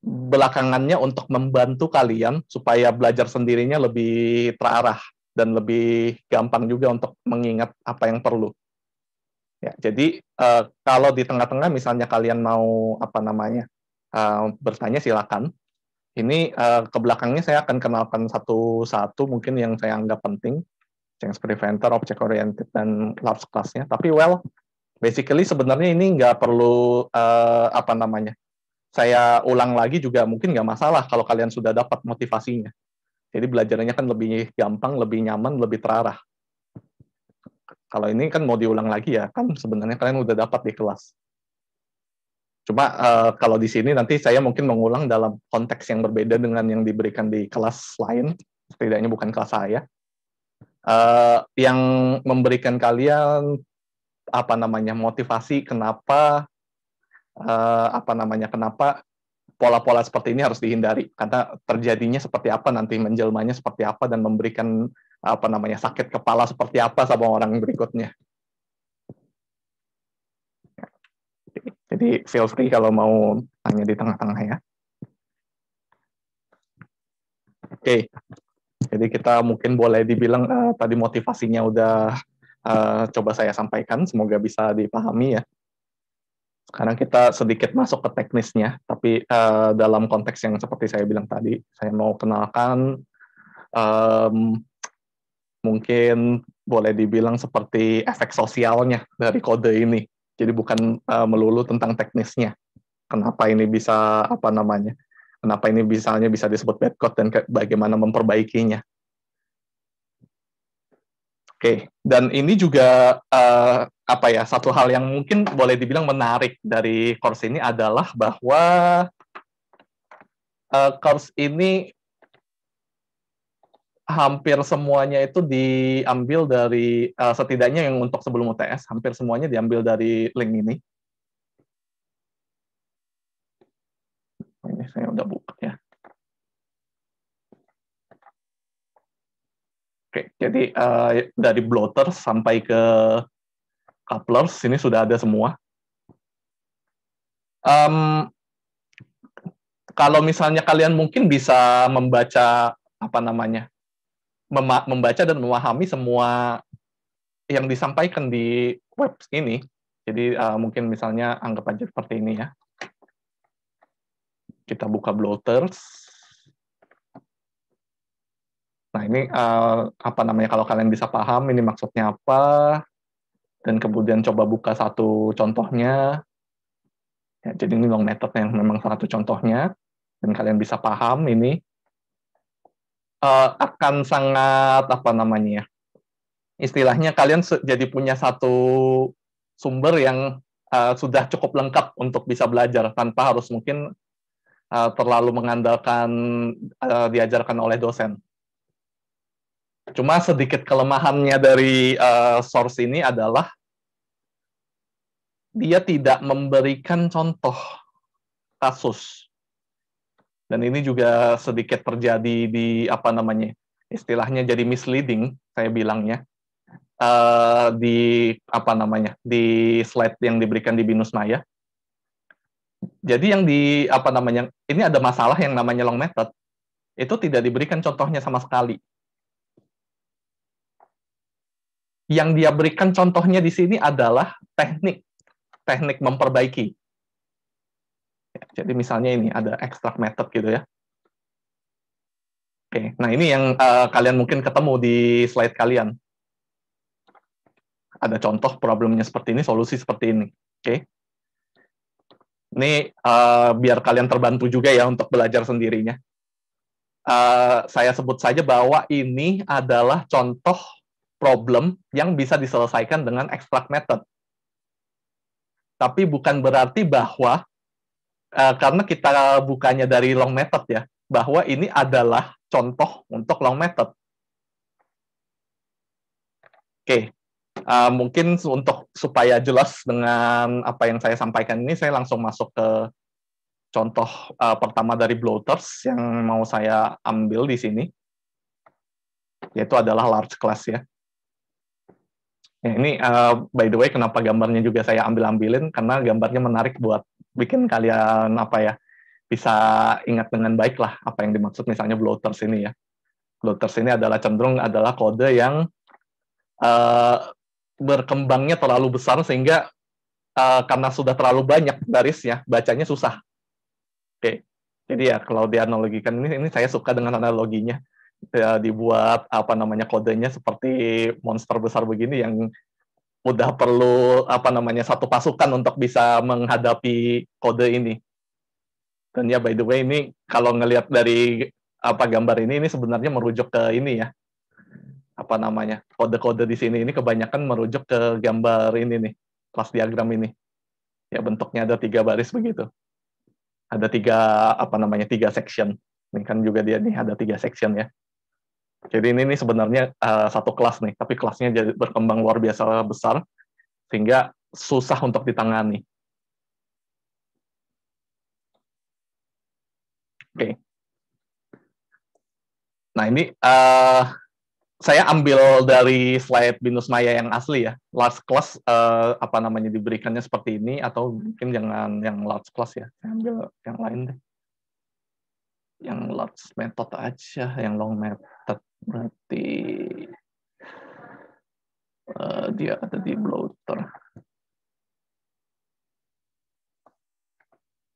Belakangannya untuk membantu kalian supaya belajar sendirinya lebih terarah dan lebih gampang juga untuk mengingat apa yang perlu. Ya, jadi kalau di tengah-tengah misalnya kalian mau apa namanya bertanya silakan. Ini ke belakangnya saya akan kenalkan satu-satu mungkin yang saya anggap penting, change preventer, object oriented dan large class-nya. Tapi basically sebenarnya ini nggak perlu apa namanya. Saya ulang lagi juga mungkin nggak masalah kalau kalian sudah dapat motivasinya. Jadi belajarnya kan lebih gampang, lebih nyaman, lebih terarah. Kalau ini kan mau diulang lagi ya, kan sebenarnya kalian udah dapat di kelas. Cuma kalau di sini nanti saya mungkin mengulang dalam konteks yang berbeda dengan yang diberikan di kelas lain, setidaknya bukan kelas saya. Yang memberikan kalian apa namanya motivasi kenapa apa namanya kenapa pola-pola seperti ini harus dihindari karena terjadinya seperti apa nanti menjelmanya seperti apa dan memberikan apa namanya sakit kepala seperti apa sama orang berikutnya. Jadi feel free kalau mau tanya di tengah-tengah ya. Oke, jadi kita mungkin boleh dibilang tadi motivasinya udah coba saya sampaikan, semoga bisa dipahami ya. Sekarang kita sedikit masuk ke teknisnya, tapi dalam konteks yang seperti saya bilang tadi, saya mau kenalkan mungkin boleh dibilang seperti efek sosialnya dari kode ini. Jadi bukan melulu tentang teknisnya. Kenapa ini bisa apa namanya? Kenapa ini misalnya bisa disebut bad code dan bagaimana memperbaikinya. Oke, dan ini juga apa ya? Satu hal yang mungkin boleh dibilang menarik dari course ini adalah bahwa course ini hampir semuanya itu diambil dari setidaknya yang untuk sebelum UTS hampir semuanya diambil dari link ini. Ini saya udah buka ya. Oke, jadi dari bloaters sampai ke couplers ini sudah ada semua. Kalau misalnya kalian mungkin bisa membaca apa namanya, membaca dan memahami semua yang disampaikan di web ini. Jadi mungkin misalnya anggap aja seperti ini ya. Kita buka bloaters. Nah, ini apa namanya, kalau kalian bisa paham ini maksudnya apa, dan kemudian coba buka satu contohnya. Ya, jadi ini long method yang memang satu contohnya, dan kalian bisa paham ini akan sangat apa namanya ya, istilahnya kalian jadi punya satu sumber yang sudah cukup lengkap untuk bisa belajar tanpa harus mungkin terlalu mengandalkan diajarkan oleh dosen. Cuma sedikit kelemahannya dari source ini adalah dia tidak memberikan contoh kasus. Dan ini juga sedikit terjadi di apa namanya, istilahnya jadi misleading, saya bilangnya, di apa namanya, di slide yang diberikan di Binus Maya. Jadi yang di apa namanya, ini ada masalah yang namanya long method, itu tidak diberikan contohnya sama sekali. Yang dia berikan contohnya di sini adalah teknik memperbaiki. Jadi misalnya ini ada extract method gitu ya. Oke, nah ini yang kalian mungkin ketemu di slide kalian. Ada contoh problemnya seperti ini, solusi seperti ini. Oke. Ini biar kalian terbantu juga ya untuk belajar sendirinya. Saya sebut saja bahwa ini adalah contoh problem yang bisa diselesaikan dengan extract method. Tapi bukan berarti bahwa karena kita bukanya dari long method ya, bahwa ini adalah contoh untuk long method. Oke, mungkin untuk supaya jelas dengan apa yang saya sampaikan ini, saya langsung masuk ke contoh pertama dari bloaters yang mau saya ambil di sini, yaitu adalah large class ya. Ya, ini by the way kenapa gambarnya juga saya ambilin, karena gambarnya menarik buat bikin kalian apa ya, bisa ingat dengan baik lah apa yang dimaksud misalnya bloaters ini ya. Bloaters ini adalah cenderung adalah kode yang berkembangnya terlalu besar sehingga karena sudah terlalu banyak barisnya, bacanya susah. Oke, jadi ya kalau dianalogikan ini saya suka dengan analoginya. Ya, dibuat apa namanya kodenya seperti monster besar begini yang udah perlu apa namanya satu pasukan untuk bisa menghadapi kode ini. Dan ya by the way ini kalau ngelihat dari apa gambar ini sebenarnya merujuk ke ini ya, apa namanya, kode-kode di sini ini kebanyakan merujuk ke gambar ini nih, kelas diagram ini. Ya bentuknya ada 3 baris begitu. Ada 3 apa namanya 3 section. Ini kan juga dia nih ada 3 section ya. Jadi ini sebenarnya satu kelas nih, tapi kelasnya jadi berkembang luar biasa besar sehingga susah untuk ditangani. Oke. Nah ini saya ambil dari slide Binus Maya yang asli ya. Large class apa namanya diberikannya seperti ini, atau mungkin jangan yang large class ya. Saya ambil yang lain deh. Yang large method aja, yang long method berarti dia ada di bloater.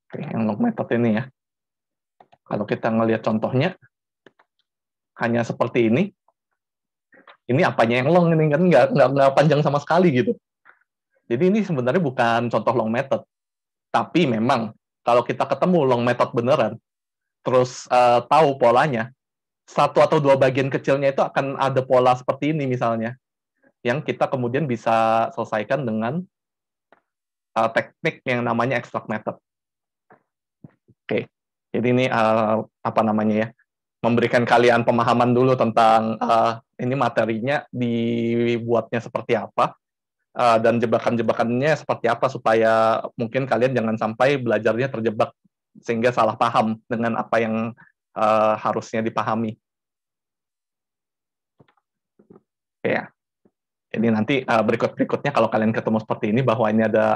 Oke, yang long method ini ya. Kalau kita ngelihat contohnya hanya seperti ini. Ini apanya yang long ini kan nggak panjang sama sekali gitu. Jadi ini sebenarnya bukan contoh long method. Tapi memang kalau kita ketemu long method beneran, terus tahu polanya, 1 atau 2 bagian kecilnya itu akan ada pola seperti ini misalnya, yang kita kemudian bisa selesaikan dengan teknik yang namanya extract method. Oke, jadi ini apa namanya ya, memberikan kalian pemahaman dulu tentang ini materinya dibuatnya seperti apa, dan jebakan-jebakannya seperti apa supaya mungkin kalian jangan sampai belajarnya terjebak sehingga salah paham dengan apa yang harusnya dipahami. Ya, jadi nanti berikutnya kalau kalian ketemu seperti ini bahwa ini ada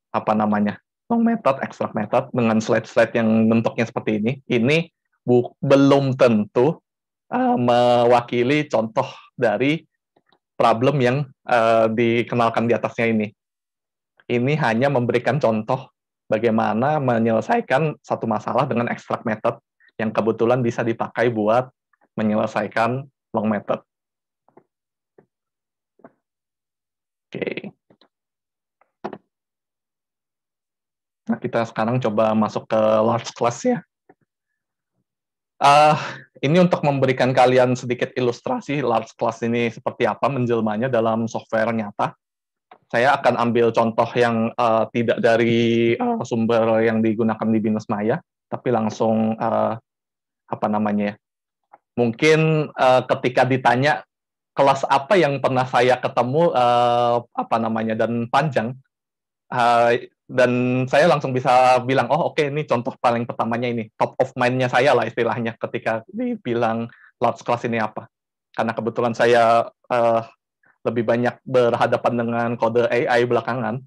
apa namanya long method, extract method dengan slide-slide yang bentuknya seperti ini belum tentu mewakili contoh dari problem yang dikenalkan di atasnya ini. Ini hanya memberikan contoh bagaimana menyelesaikan satu masalah dengan extract method yang kebetulan bisa dipakai buat menyelesaikan long method. Oke. Nah, kita sekarang coba masuk ke large class ya. Ini untuk memberikan kalian sedikit ilustrasi large class ini seperti apa menjelmanya dalam software nyata. Saya akan ambil contoh yang tidak dari sumber yang digunakan di Binus Maya, tapi langsung apa namanya ya? Mungkin ketika ditanya kelas apa yang pernah saya ketemu apa namanya dan panjang, dan saya langsung bisa bilang, oh oke, ini contoh paling pertamanya ini, top of mind-nya saya lah istilahnya ketika dibilang large class ini apa. Karena kebetulan saya lebih banyak berhadapan dengan kode AI belakangan.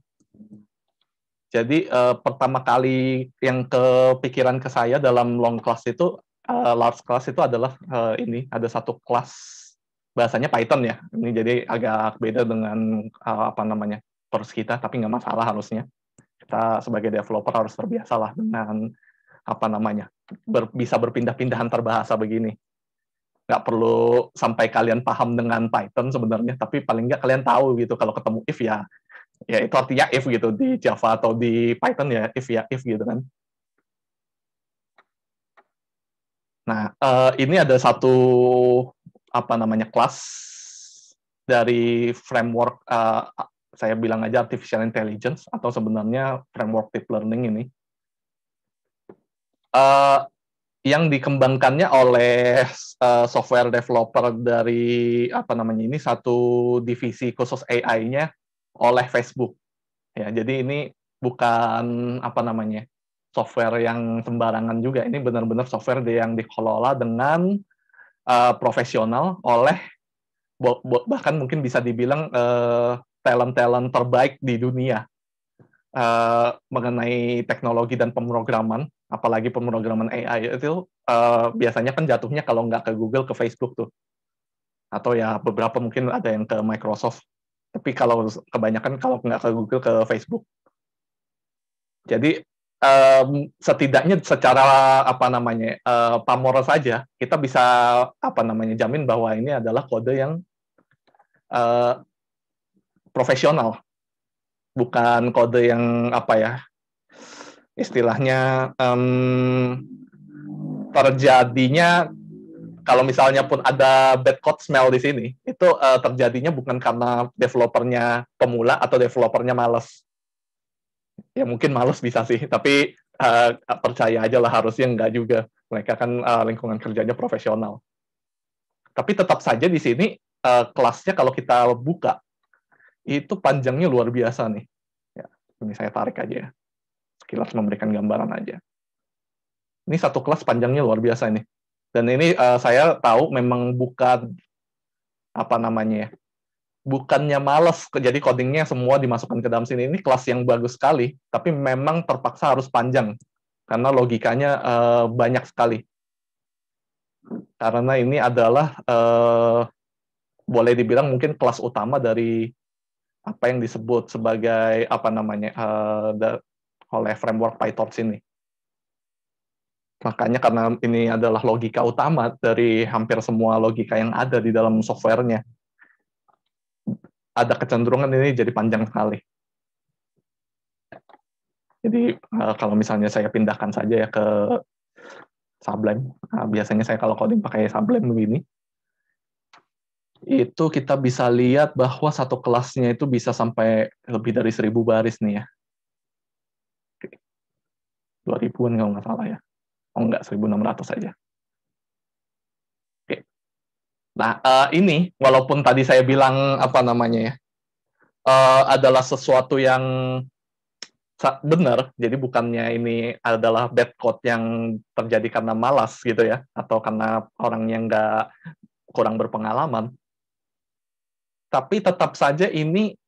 Jadi pertama kali yang kepikiran ke saya dalam long class itu, large class itu adalah ini, ada satu kelas bahasanya Python ya. Ini jadi agak beda dengan apa namanya course kita, tapi nggak masalah harusnya. Kita sebagai developer harus terbiasa lah dengan apa namanya bisa berpindah-pindah antar bahasa begini. Nggak perlu sampai kalian paham dengan Python sebenarnya, tapi paling nggak kalian tahu gitu kalau ketemu if ya itu artinya if gitu di Java atau di Python ya if gitu kan. Nah ini ada satu apa namanya kelas dari framework saya bilang aja artificial intelligence atau sebenarnya framework deep learning ini. Yang dikembangkannya oleh software developer dari apa namanya ini satu divisi khusus AI-nya oleh Facebook. Ya, jadi ini bukan apa namanya software yang sembarangan juga. Ini benar-benar software yang dikelola dengan profesional oleh bahkan mungkin bisa dibilang talent-talent terbaik di dunia mengenai teknologi dan pemrograman, apalagi pemrograman AI itu biasanya kan jatuhnya kalau nggak ke Google ke Facebook tuh, atau ya beberapa mungkin ada yang ke Microsoft, tapi kalau kebanyakan kalau nggak ke Google ke Facebook. Jadi setidaknya secara apa namanya pamor saja kita bisa apa namanya jamin bahwa ini adalah kode yang profesional, bukan kode yang apa ya istilahnya terjadinya kalau misalnya pun ada bad code smell di sini, itu terjadinya bukan karena developernya pemula atau developernya malas. Ya mungkin malas bisa sih, tapi percaya aja lah harusnya enggak juga. Mereka kan lingkungan kerjanya profesional. Tapi tetap saja di sini kelasnya kalau kita buka, itu panjangnya luar biasa nih. Ya, ini saya tarik aja ya. Sekilas memberikan gambaran aja. Ini satu kelas panjangnya luar biasa ini. Dan ini saya tahu memang bukan apa namanya ya, bukannya males, jadi codingnya semua dimasukkan ke dalam sini. Ini kelas yang bagus sekali, tapi memang terpaksa harus panjang karena logikanya banyak sekali. Karena ini adalah boleh dibilang mungkin kelas utama dari apa yang disebut sebagai apa namanya oleh framework PyTorch ini. Makanya karena ini adalah logika utama dari hampir semua logika yang ada di dalam softwarenya, ada kecenderungan ini jadi panjang sekali. Jadi kalau misalnya saya pindahkan saja ya ke Sublime, biasanya saya kalau coding pakai Sublime begini, itu kita bisa lihat bahwa satu kelasnya itu bisa sampai lebih dari 1000 baris nih ya. 2000-an kalau nggak salah ya. Oh enggak, 1600 saja. Oke. Nah, ini walaupun tadi saya bilang apa namanya ya, adalah sesuatu yang benar, jadi bukannya ini adalah bad code yang terjadi karena malas gitu ya, atau karena orang yang nggak kurang berpengalaman, tapi tetap saja ini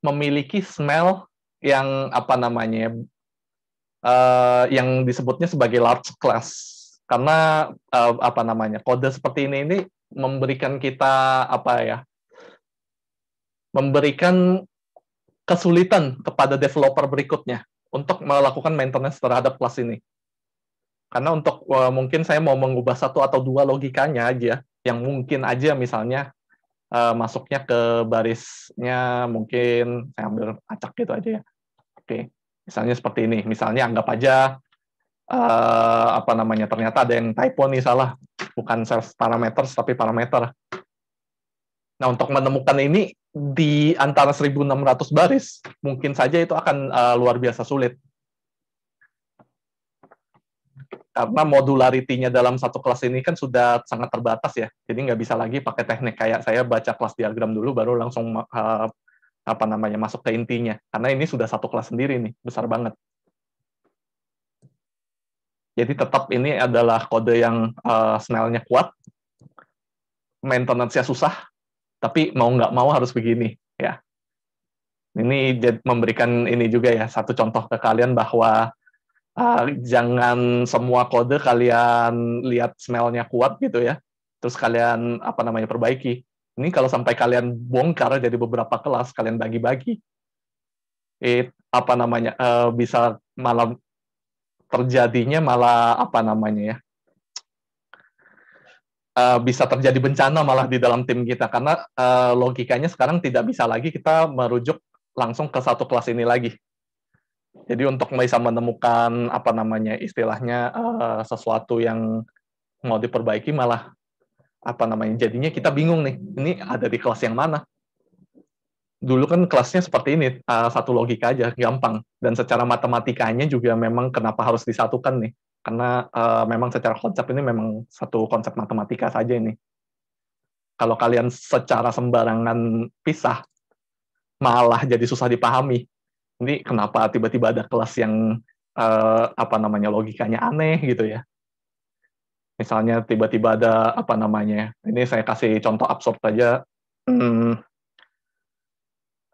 memiliki smell yang apa namanya yang disebutnya sebagai large class, karena apa namanya kode seperti ini memberikan kita apa ya, memberikan kesulitan kepada developer berikutnya untuk melakukan maintenance terhadap kelas ini. Karena untuk mungkin saya mau mengubah satu atau dua logikanya aja, yang mungkin aja misalnya masuknya ke barisnya mungkin saya ambil acak gitu aja ya. Oke, misalnya seperti ini. Misalnya anggap aja apa namanya, ternyata ada yang typo nih, salah, bukan self parameters tapi parameter. Nah, untuk menemukan ini di antara 1.600 baris, mungkin saja itu akan luar biasa sulit. Karena modularity-nya dalam satu kelas ini kan sudah sangat terbatas ya. Jadi nggak bisa lagi pakai teknik kayak saya baca kelas diagram dulu, baru langsung apa namanya masuk ke intinya. Karena ini sudah satu kelas sendiri nih, besar banget. Jadi tetap ini adalah kode yang smell-nya kuat, maintenance-nya susah, tapi mau nggak mau harus begini ya. Ini memberikan ini juga ya, satu contoh ke kalian bahwa jangan semua kode kalian lihat smell-nya kuat gitu ya, terus kalian apa namanya perbaiki. Ini kalau sampai kalian bongkar jadi beberapa kelas, kalian bagi-bagi, apa namanya bisa malah terjadinya malah apa namanya ya, bisa terjadi bencana malah di dalam tim kita, karena logikanya sekarang tidak bisa lagi kita merujuk langsung ke satu kelas ini lagi. Jadi untuk bisa menemukan apa namanya istilahnya sesuatu yang mau diperbaiki malah apa namanya jadinya kita bingung nih, ini ada di kelas yang mana. Dulu kan kelasnya seperti ini, satu logika aja, gampang. Dan secara matematikanya juga memang kenapa harus disatukan nih, karena memang secara konsep ini memang satu konsep matematika saja ini. Kalau kalian secara sembarangan pisah, malah jadi susah dipahami. Ini kenapa tiba-tiba ada kelas yang apa namanya logikanya aneh gitu ya. Misalnya tiba-tiba ada apa namanya, ini saya kasih contoh absurd aja,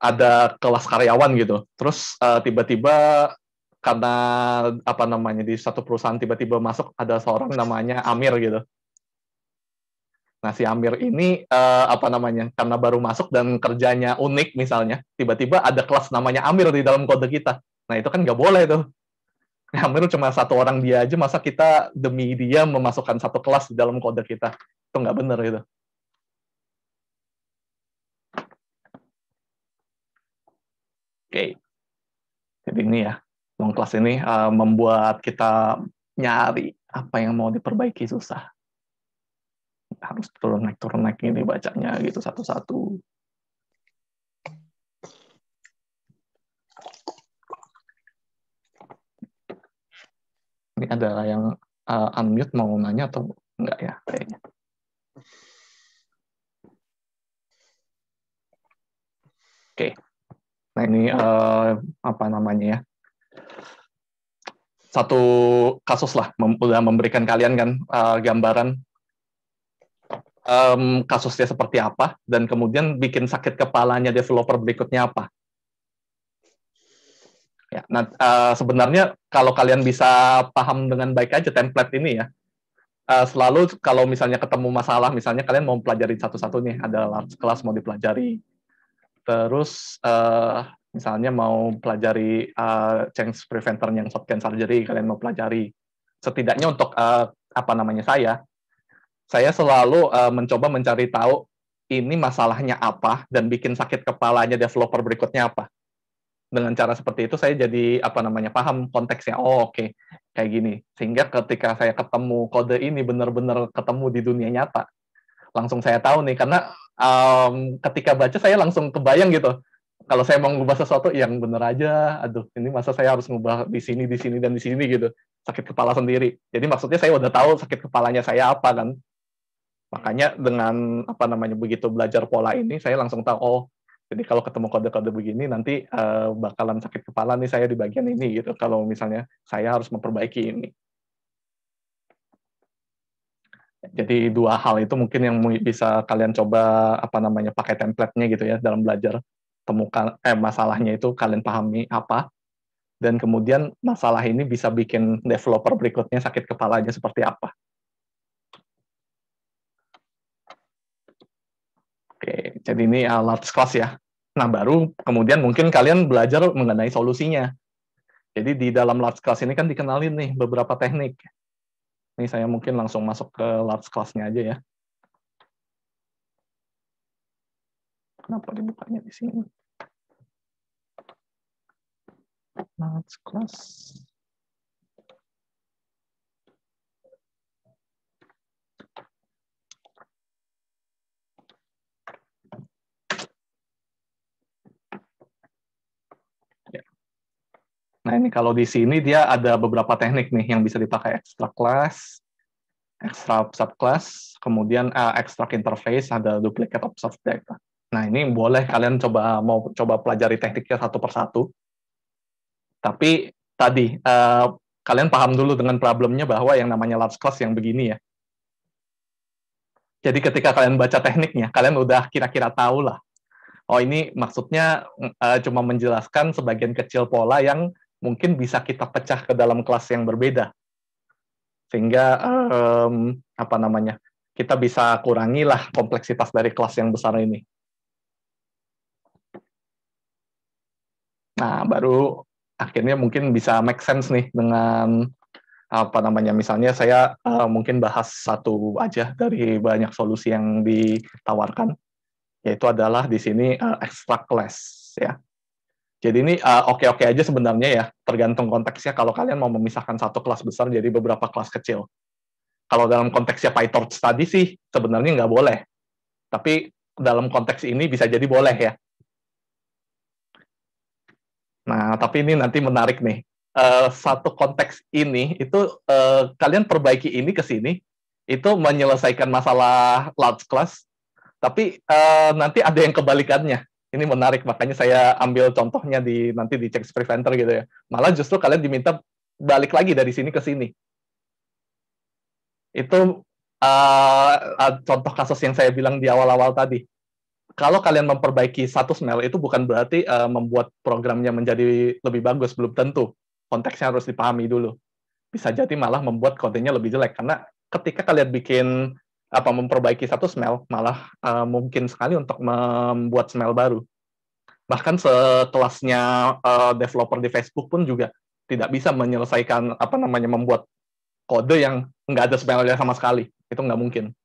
ada kelas karyawan gitu, terus tiba-tiba karena apa namanya di satu perusahaan tiba-tiba masuk ada seorang namanya Amir gitu. Nah, si Amir ini apa namanya karena baru masuk dan kerjanya unik misalnya, tiba-tiba ada kelas namanya Amir di dalam kode kita. Nah, itu kan nggak boleh tuh. Amir cuma satu orang dia aja, masa kita demi dia memasukkan satu kelas di dalam kode kita? Itu nggak benar gitu. Oke. Jadi ini ya, long class ini membuat kita nyari apa yang mau diperbaiki susah. Harus turun naik ini bacanya gitu satu-satu. Ini adalah yang unmute, mau nanya atau enggak ya kayaknya. Oke. Nah, ini apa namanya ya? Satu kasus lah, udah memberikan kalian kan gambaran kasusnya seperti apa, dan kemudian bikin sakit kepalanya developer berikutnya apa. Ya, nah, sebenarnya kalau kalian bisa paham dengan baik aja template ini ya, selalu kalau misalnya ketemu masalah, misalnya kalian mau pelajari satu-satu nih, ada large class mau dipelajari, terus misalnya mau pelajari change preventer yang shotgun surgery, kalian mau pelajari. Setidaknya untuk apa namanya saya selalu mencoba mencari tahu ini masalahnya apa dan bikin sakit kepalanya developer berikutnya apa. Dengan cara seperti itu saya jadi apa namanya paham konteksnya. Oh, oke, kayak gini. Sehingga ketika saya ketemu kode ini benar-benar ketemu di dunia nyata, langsung saya tahu nih, karena ketika baca saya langsung kebayang gitu. Kalau saya mau ngubah sesuatu yang bener aja, aduh ini masa saya harus ngubah di sini, dan di sini gitu. Sakit kepala sendiri. Jadi maksudnya saya udah tahu sakit kepalanya saya apa kan. Makanya dengan apa namanya begitu belajar pola ini saya langsung tahu, oh jadi kalau ketemu kode-kode begini nanti bakalan sakit kepala nih saya di bagian ini gitu. Kalau misalnya saya harus memperbaiki ini. Jadi dua hal itu mungkin yang bisa kalian coba apa namanya pakai template-nya gitu ya dalam belajar. Temukan masalahnya itu kalian pahami apa, dan kemudian masalah ini bisa bikin developer berikutnya sakit kepalanya seperti apa. Oke, jadi ini large class ya. Nah, baru kemudian mungkin kalian belajar mengenai solusinya. Jadi di dalam large class ini kan dikenalin nih beberapa teknik. Ini saya mungkin langsung masuk ke large class-nya aja ya. Kenapa dibukanya di sini? Large class. Nah, ini kalau di sini dia ada beberapa teknik nih yang bisa dipakai: extract class, extract subclass, kemudian extract interface, ada duplicate observed data. Nah, ini boleh kalian mau coba pelajari tekniknya satu persatu. Tapi tadi kalian paham dulu dengan problemnya bahwa yang namanya large class yang begini ya. Jadi ketika kalian baca tekniknya, kalian udah kira-kira tahu lah. Oh, ini maksudnya cuma menjelaskan sebagian kecil pola yang mungkin bisa kita pecah ke dalam kelas yang berbeda, sehingga apa namanya, kita bisa kurangilah kompleksitas dari kelas yang besar ini. Nah, baru akhirnya mungkin bisa make sense nih dengan apa namanya, misalnya saya mungkin bahas satu aja dari banyak solusi yang ditawarkan, yaitu adalah di sini extract class ya. Jadi ini oke-oke aja sebenarnya ya, tergantung konteksnya. Kalau kalian mau memisahkan satu kelas besar jadi beberapa kelas kecil. Kalau dalam konteksnya PyTorch tadi sih sebenarnya nggak boleh. Tapi dalam konteks ini bisa jadi boleh ya. Nah, tapi ini nanti menarik nih. Satu konteks ini itu kalian perbaiki ini ke sini, itu menyelesaikan masalah large class, tapi nanti ada yang kebalikannya. Ini menarik, makanya saya ambil contohnya nanti di checks preventer gitu ya. Malah justru kalian diminta balik lagi dari sini ke sini. Itu contoh kasus yang saya bilang di awal-awal tadi. Kalau kalian memperbaiki satu smell, itu bukan berarti membuat programnya menjadi lebih bagus, belum tentu. Konteksnya harus dipahami dulu. Bisa jadi malah membuat kodenya lebih jelek, karena ketika kalian memperbaiki satu smell, malah mungkin sekali untuk membuat smell baru. Bahkan sekelasnya developer di Facebook pun juga tidak bisa menyelesaikan membuat kode yang nggak ada smell-nya sama sekali. Itu nggak mungkin.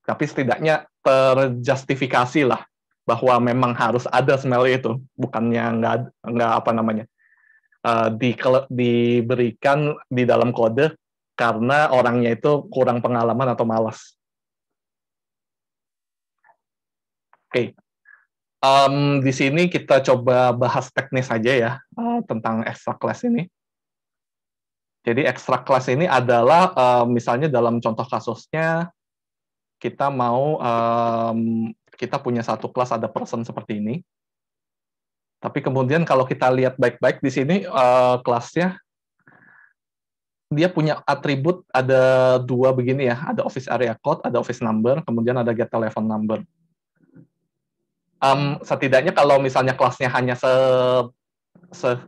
Tapi setidaknya terjustifikasi lah bahwa memang harus ada smell itu, bukannya nggak diberikan di dalam kode karena orangnya itu kurang pengalaman atau malas. Oke, di sini kita coba bahas teknis saja ya tentang extract class ini. Jadi extract class ini adalah misalnya dalam contoh kasusnya kita kita punya satu kelas ada person seperti ini. Tapi kemudian kalau kita lihat baik-baik di sini kelasnya dia punya atribut ada dua begini ya, ada office area code, ada office number, kemudian ada get telephone number. Setidaknya kalau misalnya kelasnya hanya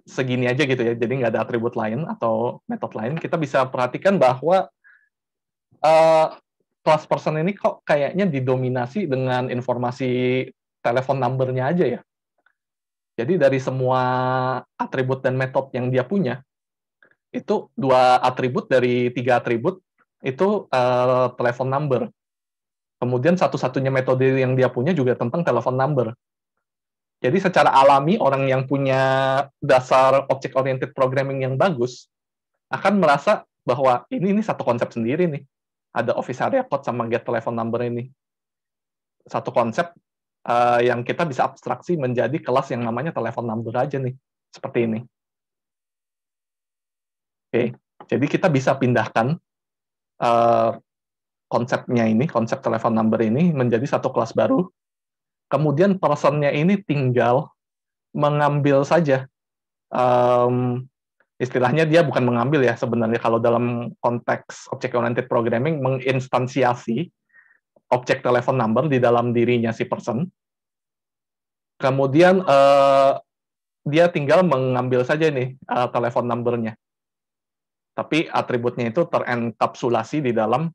segini aja gitu ya, jadi nggak ada atribut lain atau metode lain, kita bisa perhatikan bahwa kelas person ini kok kayaknya didominasi dengan informasi telepon number-nya aja ya. Jadi dari semua atribut dan metode yang dia punya, itu 2 atribut dari 3 atribut itu telepon number. Kemudian satu-satunya metode yang dia punya juga tentang telepon number. Jadi secara alami orang yang punya dasar object-oriented programming yang bagus akan merasa bahwa ini satu konsep sendiri nih. Ada office area code sama get telephone number ini. Satu konsep yang kita bisa abstraksi menjadi kelas yang namanya telepon number aja nih. Seperti ini. Oke, jadi kita bisa pindahkan konsepnya ini, konsep telepon number ini menjadi satu kelas baru. Kemudian person-nya ini tinggal mengambil saja. Istilahnya dia bukan mengambil ya sebenarnya, kalau dalam konteks object-oriented programming, menginstansiasi objek telepon number di dalam dirinya si person. Kemudian dia tinggal mengambil saja nih telepon number-nya. Tapi atributnya itu terenkapsulasi di dalam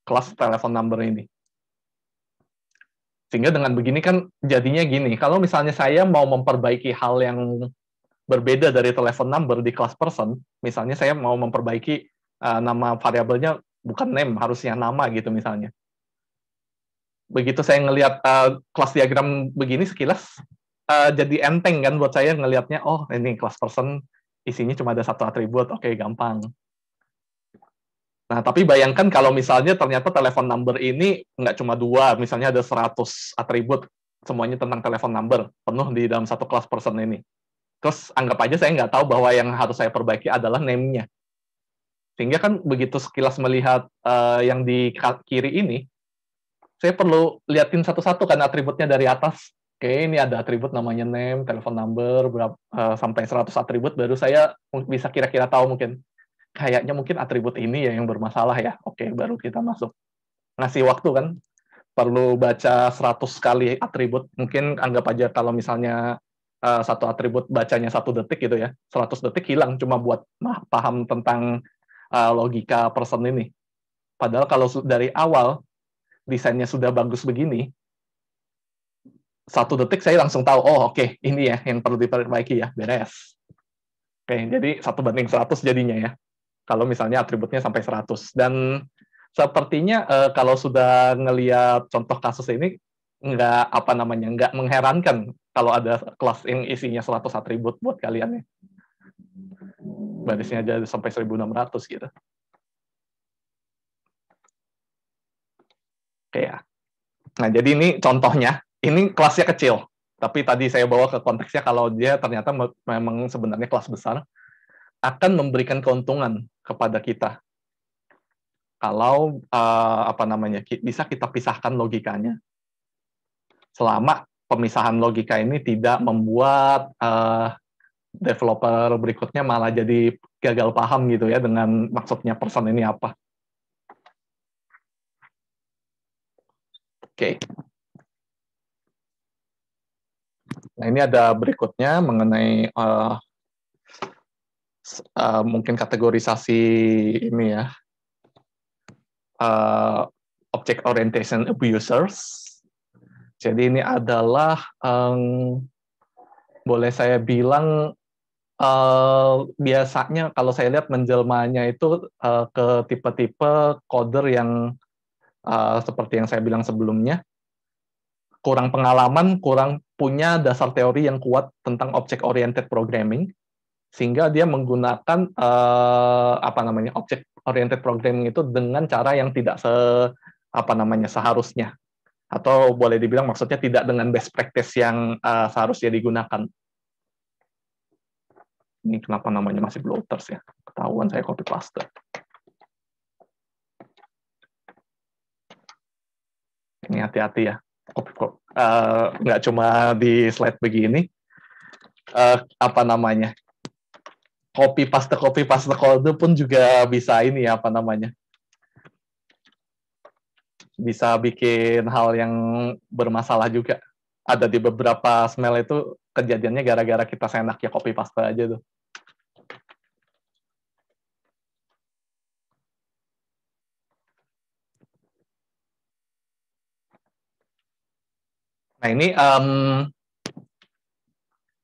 kelas telepon number ini. Sehingga dengan begini kan jadinya gini, kalau misalnya saya mau memperbaiki hal yang berbeda dari telepon number di class person, misalnya saya mau memperbaiki nama variabelnya bukan name, harusnya nama gitu misalnya. Begitu saya ngelihat kelas diagram begini sekilas, jadi enteng kan buat saya ngelihatnya, oh ini class person isinya cuma ada satu atribut, oke gampang. Nah, tapi bayangkan kalau misalnya ternyata telepon number ini nggak cuma dua, misalnya ada 100 atribut, semuanya tentang telepon number, penuh di dalam satu class person ini. Terus anggap aja saya nggak tahu bahwa yang harus saya perbaiki adalah name-nya. Sehingga kan begitu sekilas melihat yang di kiri ini, saya perlu liatin satu-satu kan atributnya dari atas. Oke, ini ada atribut namanya name, telepon number, sampai 100 atribut, baru saya bisa kira-kira tahu mungkin kayaknya mungkin atribut ini ya yang bermasalah ya. Oke, baru kita masuk. Ngasih waktu kan, perlu baca 100 kali atribut. Mungkin anggap aja kalau misalnya satu atribut bacanya 1 detik gitu ya, 100 detik hilang cuma buat paham tentang logika person ini. Padahal kalau dari awal desainnya sudah bagus begini, 1 detik saya langsung tahu, oh oke, ini ya yang perlu diperbaiki ya, beres. Oke, jadi 1:100 jadinya ya. Kalau misalnya atributnya sampai 100. Dan sepertinya kalau sudah ngelihat contoh kasus ini, nggak mengherankan kalau ada kelas yang isinya 100 atribut buat kalian ya. Barisnya aja sampai 1.600 gitu. Oke ya. Nah, jadi ini contohnya. Ini kelasnya kecil. Tapi tadi saya bawa ke konteksnya kalau dia ternyata memang sebenarnya kelas besar, akan memberikan keuntungan kepada kita kalau bisa kita pisahkan logikanya. Selama pemisahan logika ini tidak membuat developer berikutnya malah jadi gagal paham gitu ya dengan maksudnya person ini apa. Oke. Nah, ini ada berikutnya mengenai mungkin kategorisasi ini ya. Object orientation abusers. Jadi ini adalah boleh saya bilang biasanya kalau saya lihat menjelmanya itu ke tipe-tipe coder yang seperti yang saya bilang sebelumnya, kurang pengalaman, kurang punya dasar teori yang kuat tentang object oriented programming, sehingga dia menggunakan object oriented programming itu dengan cara yang tidak seharusnya, atau boleh dibilang maksudnya tidak dengan best practice yang seharusnya digunakan. Ini kenapa namanya masih bloaters ya? Ketahuan saya copy paste. Ini hati-hati ya. Nggak cuma di slide begini. Copy paste code pun juga bisa ini ya, bisa bikin hal yang bermasalah juga. Ada di beberapa smell itu kejadiannya gara-gara kita senaknya copy paste aja tuh. Nah, ini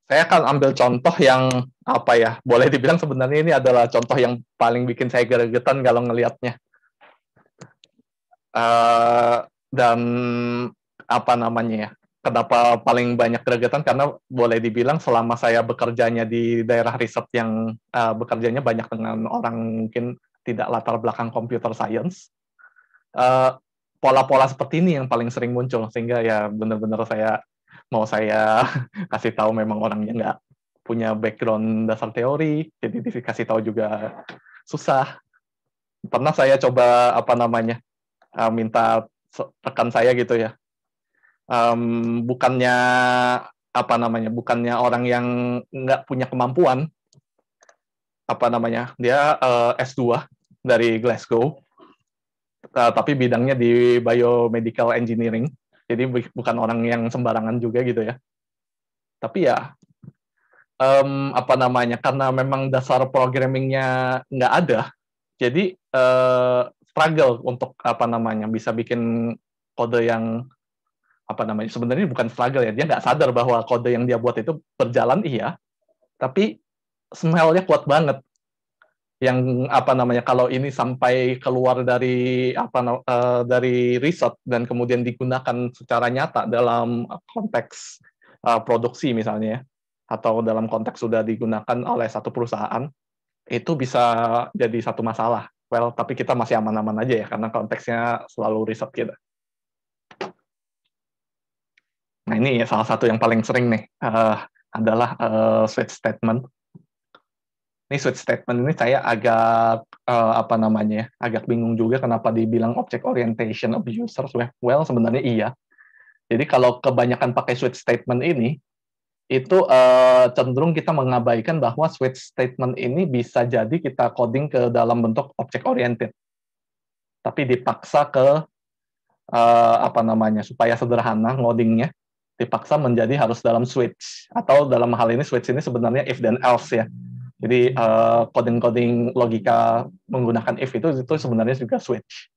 saya akan ambil contoh yang boleh dibilang sebenarnya ini adalah contoh yang paling bikin saya gregetan kalau ngelihatnya. Dan kenapa paling banyak gregetan, karena boleh dibilang selama saya bekerjanya di daerah riset yang bekerjanya banyak dengan orang mungkin tidak latar belakang computer science, pola-pola seperti ini yang paling sering muncul, sehingga ya benar-benar saya kasih tahu memang orangnya nggak punya background dasar teori, jadi dikasih tahu juga susah. Pernah saya coba minta rekan saya gitu ya, bukannya orang yang nggak punya kemampuan, dia S2 dari Glasgow, tapi bidangnya di biomedical engineering, jadi bukan orang yang sembarangan juga gitu ya. Tapi ya karena memang dasar programmingnya nggak ada, jadi struggle untuk bisa bikin kode yang sebenarnya bukan struggle ya, dia nggak sadar bahwa kode yang dia buat itu berjalan iya, Tapi smell-nya kuat banget. Yang apa namanya, kalau ini sampai keluar dari dari riset dan kemudian digunakan secara nyata dalam konteks produksi misalnya, atau dalam konteks sudah digunakan oleh satu perusahaan, itu bisa jadi satu masalah. Well, tapi kita masih aman-aman aja ya, karena konteksnya selalu riset kita. Nah, ini ya salah satu yang paling sering nih, adalah switch statement. Ini switch statement ini saya agak apa namanya, agak bingung juga kenapa dibilang object orientation of users. Well, sebenarnya iya. Jadi kalau kebanyakan pakai switch statement ini, itu cenderung kita mengabaikan bahwa switch statement ini bisa jadi kita coding ke dalam bentuk object oriented. Tapi dipaksa ke apa namanya, supaya sederhana ngodingnya, dipaksa menjadi harus dalam switch, atau dalam hal ini switch ini sebenarnya if dan else ya. Jadi coding-coding logika menggunakan if itu sebenarnya juga switch.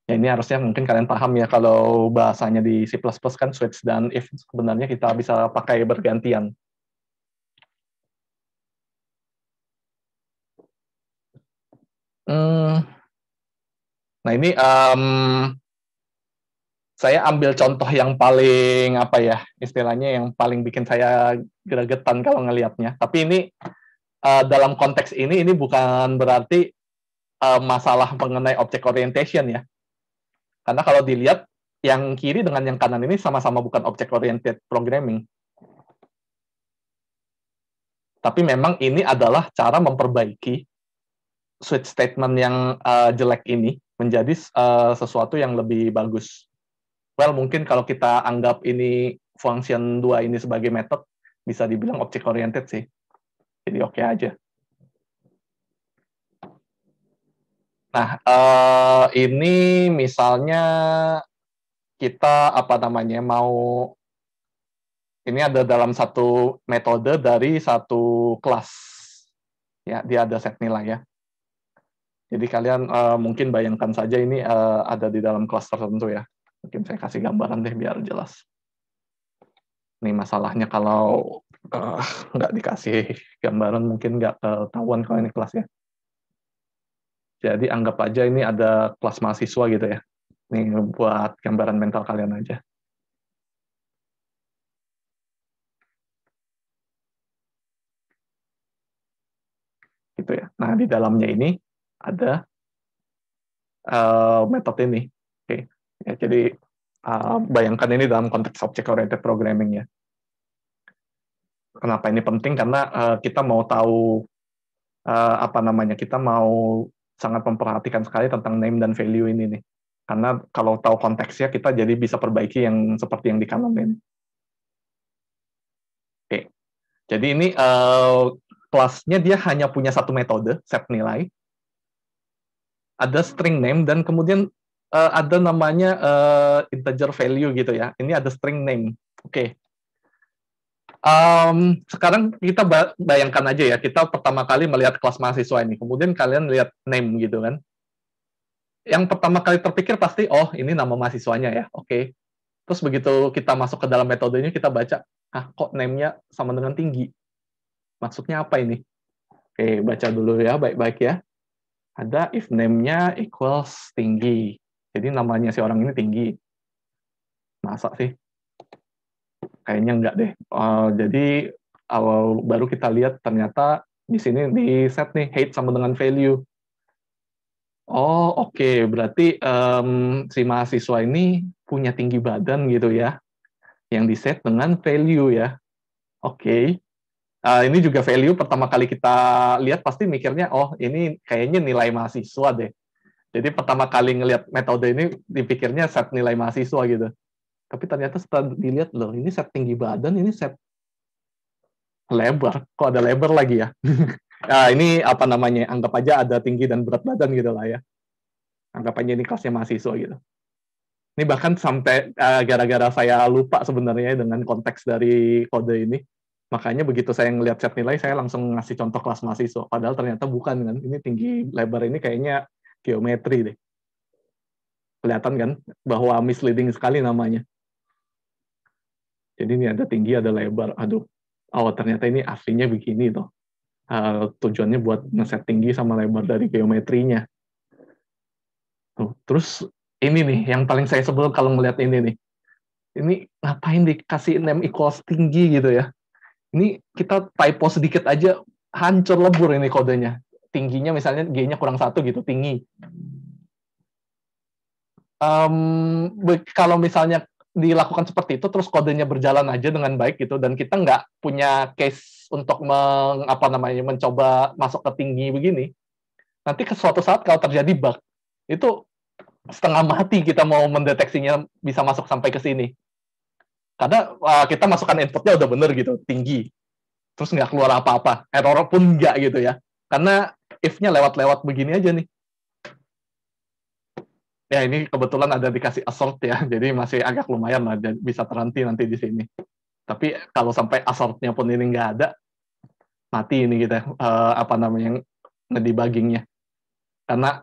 Ya, ini harusnya mungkin kalian paham ya, kalau bahasanya di C++ kan switch dan if sebenarnya kita bisa pakai bergantian. Nah, ini saya ambil contoh yang paling apa ya, istilahnya yang paling bikin saya gregetan kalau ngelihatnya. Tapi ini dalam konteks ini bukan berarti masalah mengenai object orientation ya. Karena kalau dilihat yang kiri dengan yang kanan ini sama-sama bukan object oriented programming. Tapi memang ini adalah cara memperbaiki switch statement yang jelek ini menjadi sesuatu yang lebih bagus. Well, mungkin kalau kita anggap ini function 2 ini sebagai method, bisa dibilang object oriented sih. Jadi oke aja. Nah, ini misalnya kita apa namanya, ini ada dalam satu metode dari satu kelas. Ya, dia ada set nilai ya. Jadi kalian mungkin bayangkan saja ini ada di dalam kelas tertentu ya. Mungkin saya kasih gambaran deh biar jelas. Ini masalahnya kalau nggak dikasih gambaran mungkin nggak ketahuan kalau ini kelas ya. Jadi anggap aja ini ada kelas mahasiswa gitu ya. Ini buat gambaran mental kalian aja. Gitu ya. Nah, di dalamnya ini ada metode ini. Oke. Ya, jadi bayangkan ini dalam konteks object-oriented programming ya. Kenapa ini penting? Karena kita mau tahu apa namanya, kita mau sangat memperhatikan sekali tentang name dan value ini nih. Karena kalau tahu konteksnya, kita jadi bisa perbaiki yang seperti yang di kanan ini. Oke. Jadi ini kelasnya dia hanya punya satu metode, set nilai. Ada string name, dan kemudian ada namanya integer value gitu ya. Ini ada string name. Oke. Sekarang kita bayangkan aja ya, kita pertama kali melihat kelas mahasiswa ini, kemudian kalian lihat name gitu kan. Yang pertama kali terpikir pasti, oh ini nama mahasiswanya ya, oke. Terus begitu kita masuk ke dalam metodenya, kita baca, kok name-nya sama dengan tinggi? Maksudnya apa ini? Oke, baca dulu ya, baik-baik ya. Ada if name-nya equals tinggi. Jadi namanya si orang ini tinggi. Masa sih? Kayaknya enggak deh. Jadi awal baru kita lihat ternyata di sini di set nih height sama dengan value. Oh oke, berarti si mahasiswa ini punya tinggi badan gitu ya, yang di set dengan value ya. Oke. Ini juga value pertama kali kita lihat pasti mikirnya, oh ini kayaknya nilai mahasiswa deh. Jadi pertama kali ngelihat metode ini dipikirnya set nilai mahasiswa gitu. Tapi ternyata setelah dilihat, loh ini set tinggi badan, ini set lebar. Kok ada lebar lagi ya? Ini apa namanya, anggap aja ada tinggi dan berat badan gitu lah ya. Anggap aja ini kelasnya mahasiswa gitu. Ini bahkan sampai gara-gara saya lupa sebenarnya dengan konteks dari kode ini. Makanya begitu saya ngelihat set nilai, saya langsung ngasih contoh kelas mahasiswa. Padahal ternyata bukan kan. Ini tinggi lebar ini kayaknya geometri deh. Kelihatan kan bahwa misleading sekali namanya. Jadi ini ada tinggi, ada lebar. Aduh. oh ternyata ini aslinya begini tuh. Tujuannya buat ngeset tinggi sama lebar dari geometrinya. Tuh. Terus ini nih, yang paling saya sebel kalau ngeliat ini nih. Ini ngapain dikasih name equals tinggi gitu ya. Ini kita typo sedikit aja, hancur lebur ini kodenya. Tingginya misalnya G-nya kurang 1 gitu, tinggi. Kalau misalnya dilakukan seperti itu, terus kodenya berjalan aja dengan baik gitu, dan kita nggak punya case untuk mencoba masuk ke tinggi begini, nanti ke suatu saat kalau terjadi bug, itu setengah mati kita mau mendeteksinya bisa masuk sampai ke sini. Karena kita masukkan inputnya udah bener gitu, tinggi. Terus nggak keluar apa-apa. Error pun nggak gitu ya. Karena if-nya lewat-lewat begini aja nih. Ya ini kebetulan ada dikasih assert ya, jadi masih agak lumayan lah, bisa terhenti nanti di sini. Tapi kalau sampai assertnya pun ini nggak ada, mati ini kita ngedebuggingnya. Karena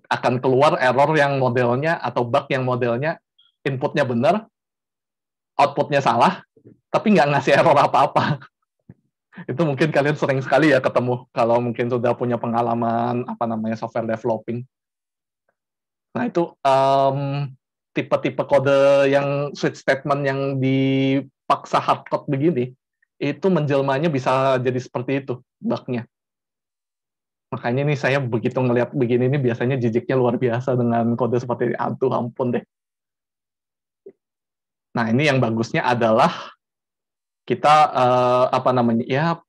akan keluar error yang modelnya atau bug yang modelnya inputnya benar, outputnya salah, tapi nggak ngasih error apa-apa. Itu mungkin kalian sering sekali ya ketemu kalau mungkin sudah punya pengalaman software developing. Nah itu tipe-tipe kode yang switch statement yang dipaksa hardcode begini, itu menjelmanya bisa jadi seperti itu bugnya. Makanya nih saya begitu ngelihat begini nih biasanya jijiknya luar biasa dengan kode seperti ini. Aduh ampun deh. Nah ini yang bagusnya adalah kita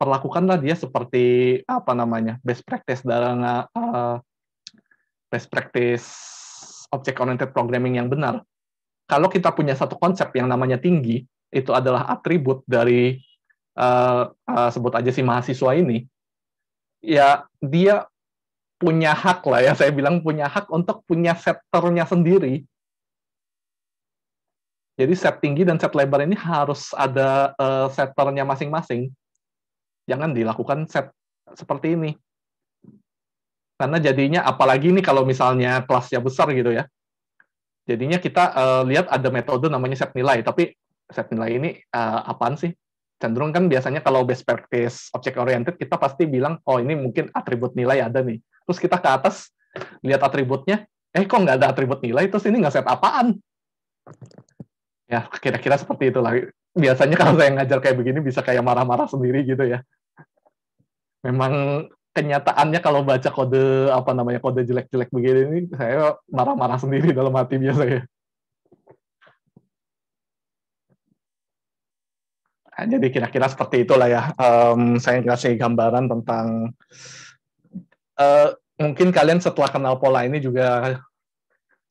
perlakukanlah dia seperti best practice dalam best practice object oriented programming yang benar. Kalau kita punya satu konsep yang namanya tinggi, itu adalah atribut dari sebut aja si mahasiswa ini, ya dia punya hak lah ya, saya bilang punya hak untuk punya setternya sendiri. Jadi set tinggi dan set lebar ini harus ada setternya masing-masing. Jangan dilakukan set seperti ini. Karena jadinya, apalagi ini kalau misalnya kelasnya besar gitu ya, jadinya kita lihat ada metode namanya set nilai, tapi set nilai ini apaan sih? Cenderung kan biasanya kalau best practice object oriented, kita pasti bilang, oh ini mungkin atribut nilai ada nih. Terus kita ke atas, lihat atributnya, kok nggak ada atribut nilai, terus ini nggak set apaan? Ya, kira-kira seperti itu lah. Biasanya kalau saya ngajar kayak begini, bisa kayak marah-marah sendiri gitu ya. Memang kenyataannya kalau baca kode jelek-jelek begini ini, saya marah-marah sendiri dalam hati biasanya. Nah, jadi kira-kira seperti itulah ya. Saya kasih gambaran tentang mungkin kalian setelah kenal pola ini juga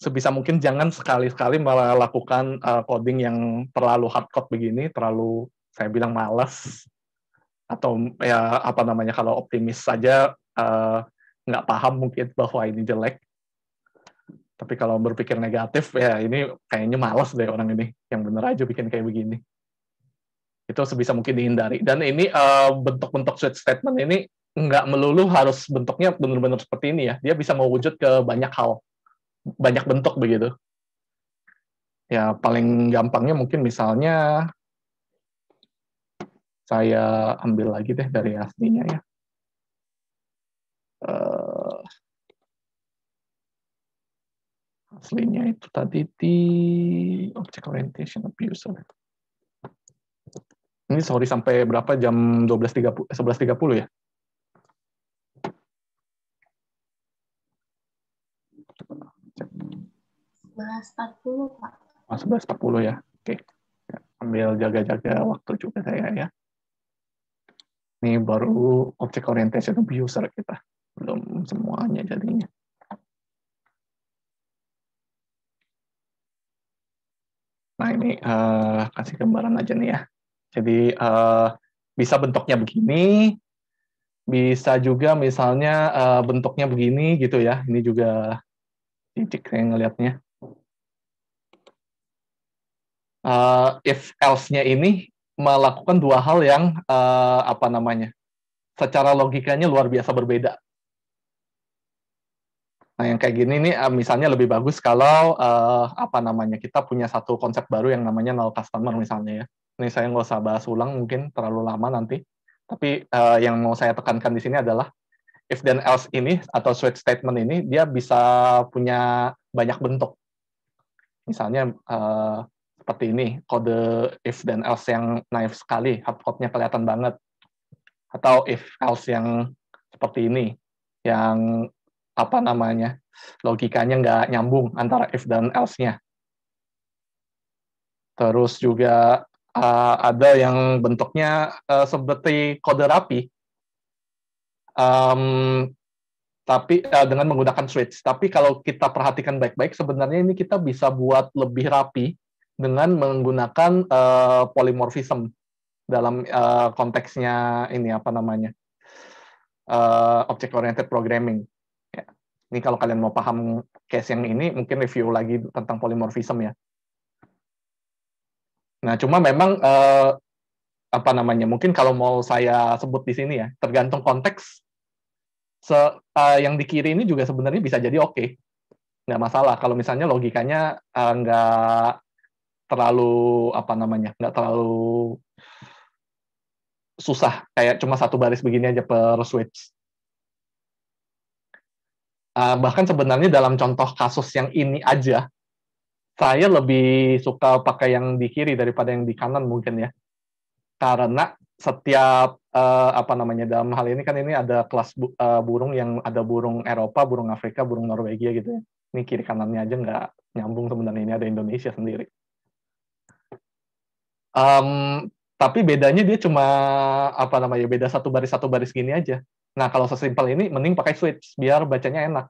sebisa mungkin jangan sekali-sekali melakukan coding yang terlalu hardcode begini, terlalu saya bilang malas, atau ya kalau optimis saja nggak paham mungkin bahwa ini jelek. Tapi kalau berpikir negatif, ya ini kayaknya malas deh orang ini, yang bener aja bikin kayak begini. Itu sebisa mungkin dihindari. Dan ini bentuk-bentuk switch statement ini nggak melulu harus bentuknya benar-benar seperti ini ya. Dia bisa mewujud ke banyak hal, banyak bentuk begitu. Ya paling gampangnya mungkin misalnya saya ambil lagi deh dari aslinya ya. Aslinya itu tadi di object orientation abuser. Ini sorry sampai berapa, jam 12.30, 11.30 ya? 11.40 Pak. 11.40 ya. Oke. Ambil jaga-jaga waktu juga saya ya. Ini baru object orientation abuser kita. Belum semuanya jadinya. Nah ini kasih gambaran aja nih ya. Jadi bisa bentuknya begini, bisa juga misalnya bentuknya begini gitu ya. Ini juga titik saya ngelihatnya. If else-nya ini melakukan dua hal yang secara logikanya luar biasa berbeda. Nah, yang kayak gini nih misalnya lebih bagus kalau kita punya satu konsep baru yang namanya null customer misalnya ya. Ini saya nggak usah bahas ulang, mungkin terlalu lama nanti. Tapi yang mau saya tekankan di sini adalah if then else ini atau switch statement ini dia bisa punya banyak bentuk. Misalnya seperti ini, kode if then else yang naif sekali, hardcode-nya kelihatan banget. Atau if else yang seperti ini, yang apa namanya, logikanya nggak nyambung antara if dan else-nya. Terus juga ada yang bentuknya seperti kode rapi, tapi dengan menggunakan switch. Tapi kalau kita perhatikan baik-baik, sebenarnya ini kita bisa buat lebih rapi dengan menggunakan polymorphism dalam konteksnya ini apa namanya object oriented programming. Ya. Ini kalau kalian mau paham case yang ini, mungkin review lagi tentang polymorphism ya. Nah, cuma memang apa namanya, mungkin kalau mau saya sebut di sini ya, tergantung konteks. Yang di kiri ini juga sebenarnya bisa jadi oke, nggak masalah. Kalau misalnya logikanya nggak terlalu apa namanya, nggak terlalu susah, kayak cuma satu baris begini aja per switch. Bahkan sebenarnya dalam contoh kasus yang ini aja, saya lebih suka pakai yang di kiri daripada yang di kanan mungkin ya. Karena setiap apa namanya, dalam hal ini kan ini ada kelas burung yang ada burung Eropa, burung Afrika, burung Norwegia gitu ya. Ini kiri kanannya aja nggak nyambung sebenarnya, ini ada Indonesia sendiri. Tapi bedanya dia cuma apa namanya, beda satu baris gini aja. Nah, kalau sesimpel ini mending pakai switch biar bacanya enak.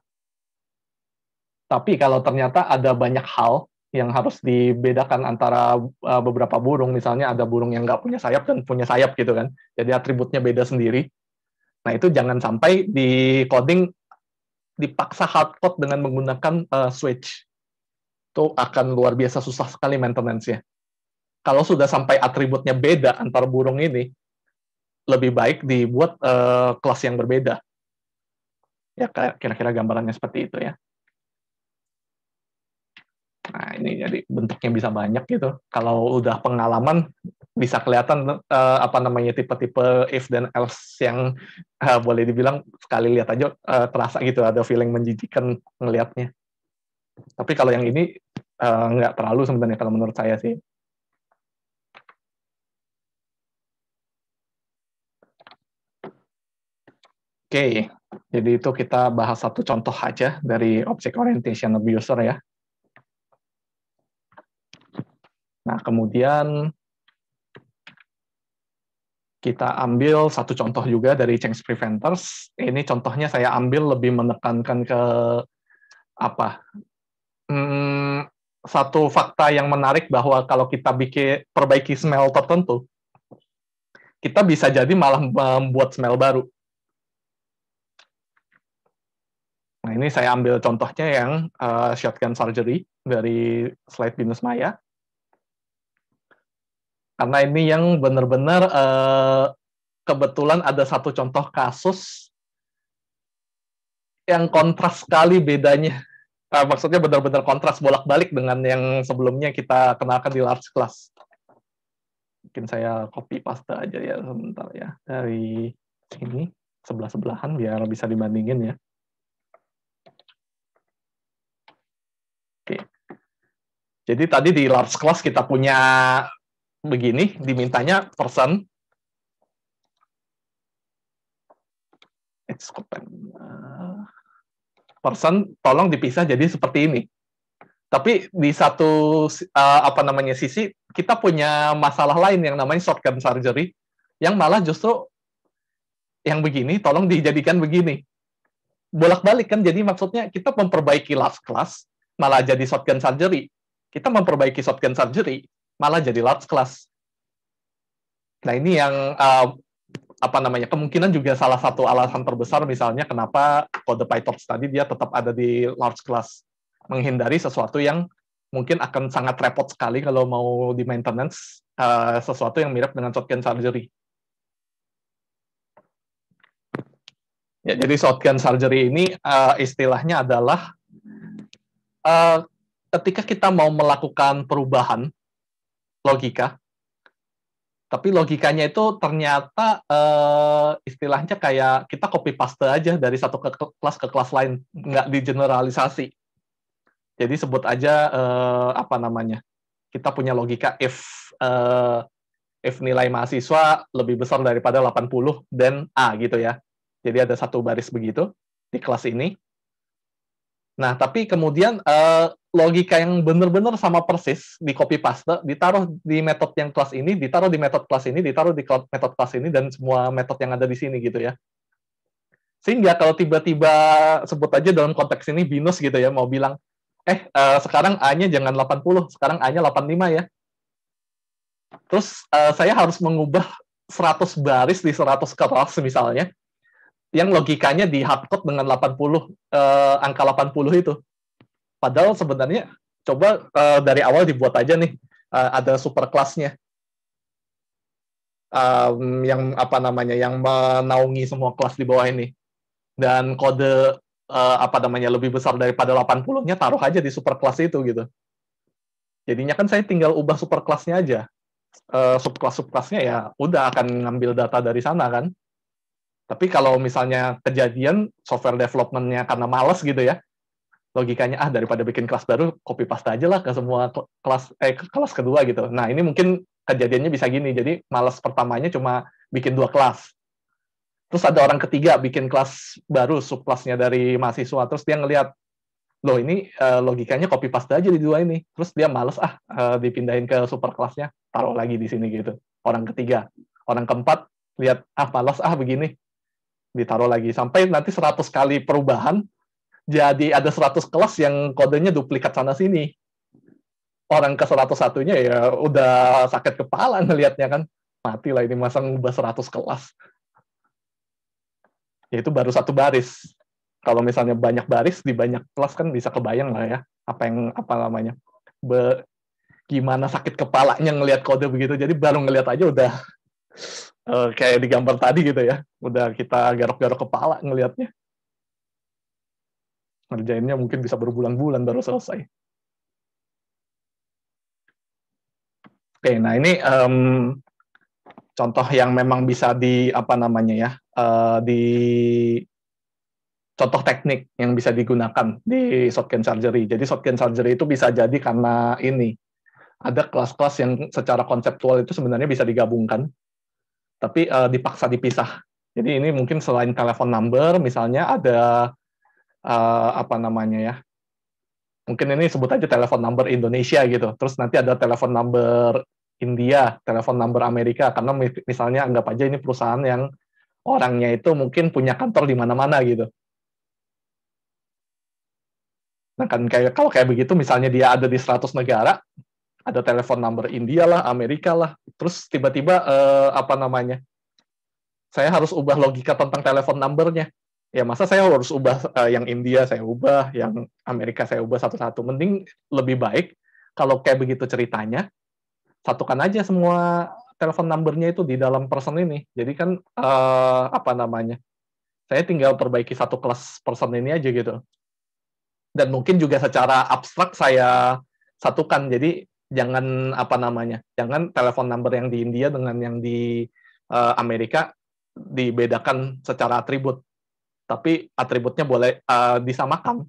Tapi kalau ternyata ada banyak hal yang harus dibedakan antara beberapa burung, misalnya ada burung yang nggak punya sayap dan punya sayap gitu kan, jadi atributnya beda sendiri. Nah, itu jangan sampai di coding dipaksa hardcode dengan menggunakan switch. Itu akan luar biasa susah sekali maintenance-nya. Kalau sudah sampai atributnya beda antar burung ini, lebih baik dibuat kelas yang berbeda. Ya, kira-kira gambarannya seperti itu ya. Nah, ini jadi bentuknya bisa banyak gitu. Kalau udah pengalaman, bisa kelihatan apa namanya, tipe-tipe if dan else yang boleh dibilang sekali lihat aja terasa gitu, ada feeling menjijikan ngelihatnya. Tapi kalau yang ini nggak terlalu sebenarnya kalau menurut saya sih. Oke, jadi itu kita bahas satu contoh aja dari Object Orientation Abuser ya. Nah, kemudian kita ambil satu contoh juga dari Change Preventers. Ini contohnya saya ambil lebih menekankan ke apa? Satu fakta yang menarik bahwa kalau kita perbaiki smell tertentu, kita bisa jadi malah membuat smell baru. Nah, ini saya ambil contohnya yang shotgun surgery dari slide Binus Maya. Karena ini yang benar-benar kebetulan ada satu contoh kasus yang kontras sekali bedanya. Maksudnya benar-benar kontras bolak-balik dengan yang sebelumnya kita kenalkan di large class. Mungkin saya copy paste aja ya sebentar ya. Dari sini, sebelah-sebelahan biar bisa dibandingin ya. Oke. Jadi tadi di large class kita punya begini, dimintanya person. Person tolong dipisah jadi seperti ini. Tapi di satu apa namanya sisi kita punya masalah lain yang namanya shotgun surgery, yang malah justru yang begini tolong dijadikan begini. Bolak-balik kan, jadi maksudnya kita memperbaiki large class malah jadi shotgun surgery. Kita memperbaiki shotgun surgery malah jadi large class. Nah, ini yang apa namanya, kemungkinan juga salah satu alasan terbesar misalnya kenapa kode PyTorch tadi dia tetap ada di large class, menghindari sesuatu yang mungkin akan sangat repot sekali kalau mau di maintenance, sesuatu yang mirip dengan shotgun surgery. Ya, jadi shotgun surgery ini istilahnya adalah ketika kita mau melakukan perubahan logika, Tapi logikanya itu ternyata istilahnya kayak kita copy paste aja dari satu kelas ke kelas lain, nggak digeneralisasi. Jadi sebut aja apa namanya? Kita punya logika if nilai mahasiswa lebih besar daripada 80 dan A gitu ya. Jadi ada satu baris begitu di kelas ini. Nah, tapi kemudian logika yang benar-benar sama persis di copy paste, ditaruh di metode yang kelas ini, ditaruh di metode kelas ini, ditaruh di metode kelas ini, dan semua metode yang ada di sini gitu ya. Sehingga kalau tiba-tiba sebut aja dalam konteks ini binus gitu ya, mau bilang, sekarang A-nya jangan 80, sekarang A-nya 85 ya. Terus saya harus mengubah 100 baris di 100 kelas misalnya, yang logikanya di hardcode dengan 80, angka 80 itu. Padahal sebenarnya coba dari awal dibuat aja nih, ada super kelasnya. Yang apa namanya, yang menaungi semua kelas di bawah ini. Dan kode apa namanya lebih besar daripada 80-nya taruh aja di super kelas itu gitu. Jadinya kan saya tinggal ubah super kelasnya aja. Subkelas-subkelasnya ya udah akan ngambil data dari sana kan. Tapi kalau misalnya kejadian software development-nya karena males gitu ya, logikanya daripada bikin kelas baru copy paste aja lah ke semua kelas kedua gitu. Nah, ini mungkin kejadiannya bisa gini. Jadi malas pertamanya cuma bikin 2 kelas. Terus ada orang ketiga bikin kelas baru, subkelasnya dari mahasiswa. Terus dia ngelihat, loh ini logikanya copy paste aja di 2 ini. Terus dia males dipindahin ke super kelasnya, taruh lagi di sini gitu. Orang ketiga. Orang keempat lihat malas begini, ditaruh lagi sampai nanti 100 kali perubahan. Jadi ada 100 kelas yang kodenya duplikat sana sini. Orang ke 101-nya ya udah sakit kepala ngelihatnya kan. Mati lah ini masa ngubah 100 kelas. Ya itu baru satu baris. Kalau misalnya banyak baris di banyak kelas kan bisa kebayang lah ya apa namanya. Gimana sakit kepalanya ngelihat kode begitu. Jadi baru ngelihat aja udah kayak di gambar tadi gitu ya. Udah kita garuk-garuk kepala ngelihatnya. Ngerjainnya mungkin bisa berbulan-bulan baru selesai. Oke, nah ini contoh yang memang bisa di apa namanya ya, di contoh teknik yang bisa digunakan di shotgun surgery. Jadi shotgun surgery itu bisa jadi karena ini ada kelas-kelas yang secara konseptual itu sebenarnya bisa digabungkan, tapi dipaksa dipisah. Jadi ini mungkin selain telepon number, misalnya ada apa namanya ya, mungkin ini sebut aja telepon number Indonesia gitu. Terus nanti ada telepon number India, telepon number Amerika, karena misalnya anggap aja ini perusahaan yang orangnya itu mungkin punya kantor di mana-mana gitu. Nah kan kalau kayak begitu, misalnya dia ada di 100 negara, ada telepon number India lah, Amerika lah, terus tiba-tiba apa namanya, saya harus ubah logika tentang telepon numbernya. Ya masa saya harus ubah yang India saya ubah, yang Amerika saya ubah satu-satu. Mending lebih baik kalau kayak begitu ceritanya, satukan aja semua telepon numbernya itu di dalam person ini. Jadi kan apa namanya, saya tinggal perbaiki satu kelas person ini aja gitu. Dan mungkin juga secara abstrak saya satukan. Jadi jangan apa namanya, jangan telepon number yang di India dengan yang di Amerika dibedakan secara atribut. Tapi atributnya boleh disamakan.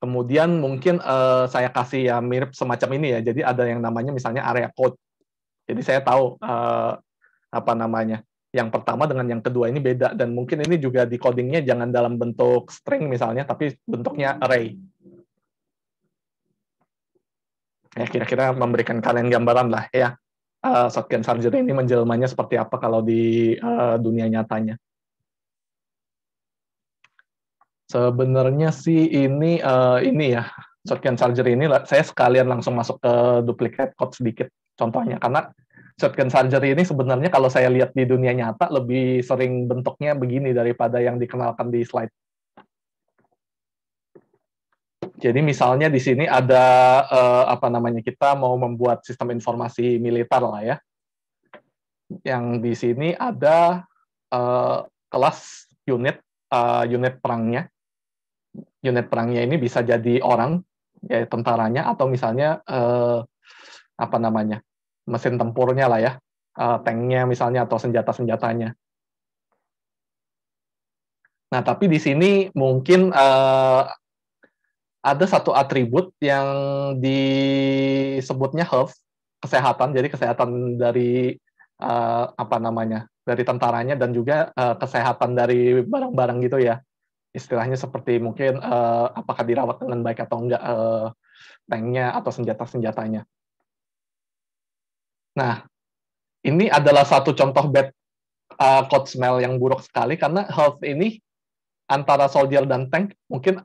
Kemudian mungkin saya kasih ya mirip semacam ini ya. Jadi ada yang namanya misalnya area code. Jadi saya tahu apa namanya, yang pertama dengan yang kedua ini beda, dan mungkin ini juga di codingnya jangan dalam bentuk string misalnya, tapi bentuknya array. Ya kira-kira memberikan kalian gambaran lah ya, shotgun surgery ini menjelmanya seperti apa kalau di dunia nyatanya. Sebenarnya sih ini ya, shotgun surgery ini saya sekalian langsung masuk ke duplicate code sedikit contohnya, karena shotgun surgery ini sebenarnya kalau saya lihat di dunia nyata lebih sering bentuknya begini daripada yang dikenalkan di slide. Jadi misalnya di sini ada apa namanya, kita mau membuat sistem informasi militer lah ya. Yang di sini ada kelas unit perangnya. Unit perangnya ini bisa jadi orang, ya tentaranya, atau misalnya apa namanya, mesin tempurnya lah ya. tanknya misalnya atau senjata-senjatanya. Nah, tapi di sini mungkin ada satu atribut yang disebutnya health, kesehatan. Jadi kesehatan dari apa namanya, dari tentaranya dan juga kesehatan dari barang-barang gitu ya. Istilahnya seperti mungkin apakah dirawat dengan baik atau enggak tanknya atau senjata-senjatanya. Nah, ini adalah satu contoh bad code smell yang buruk sekali karena health ini antara soldier dan tank mungkin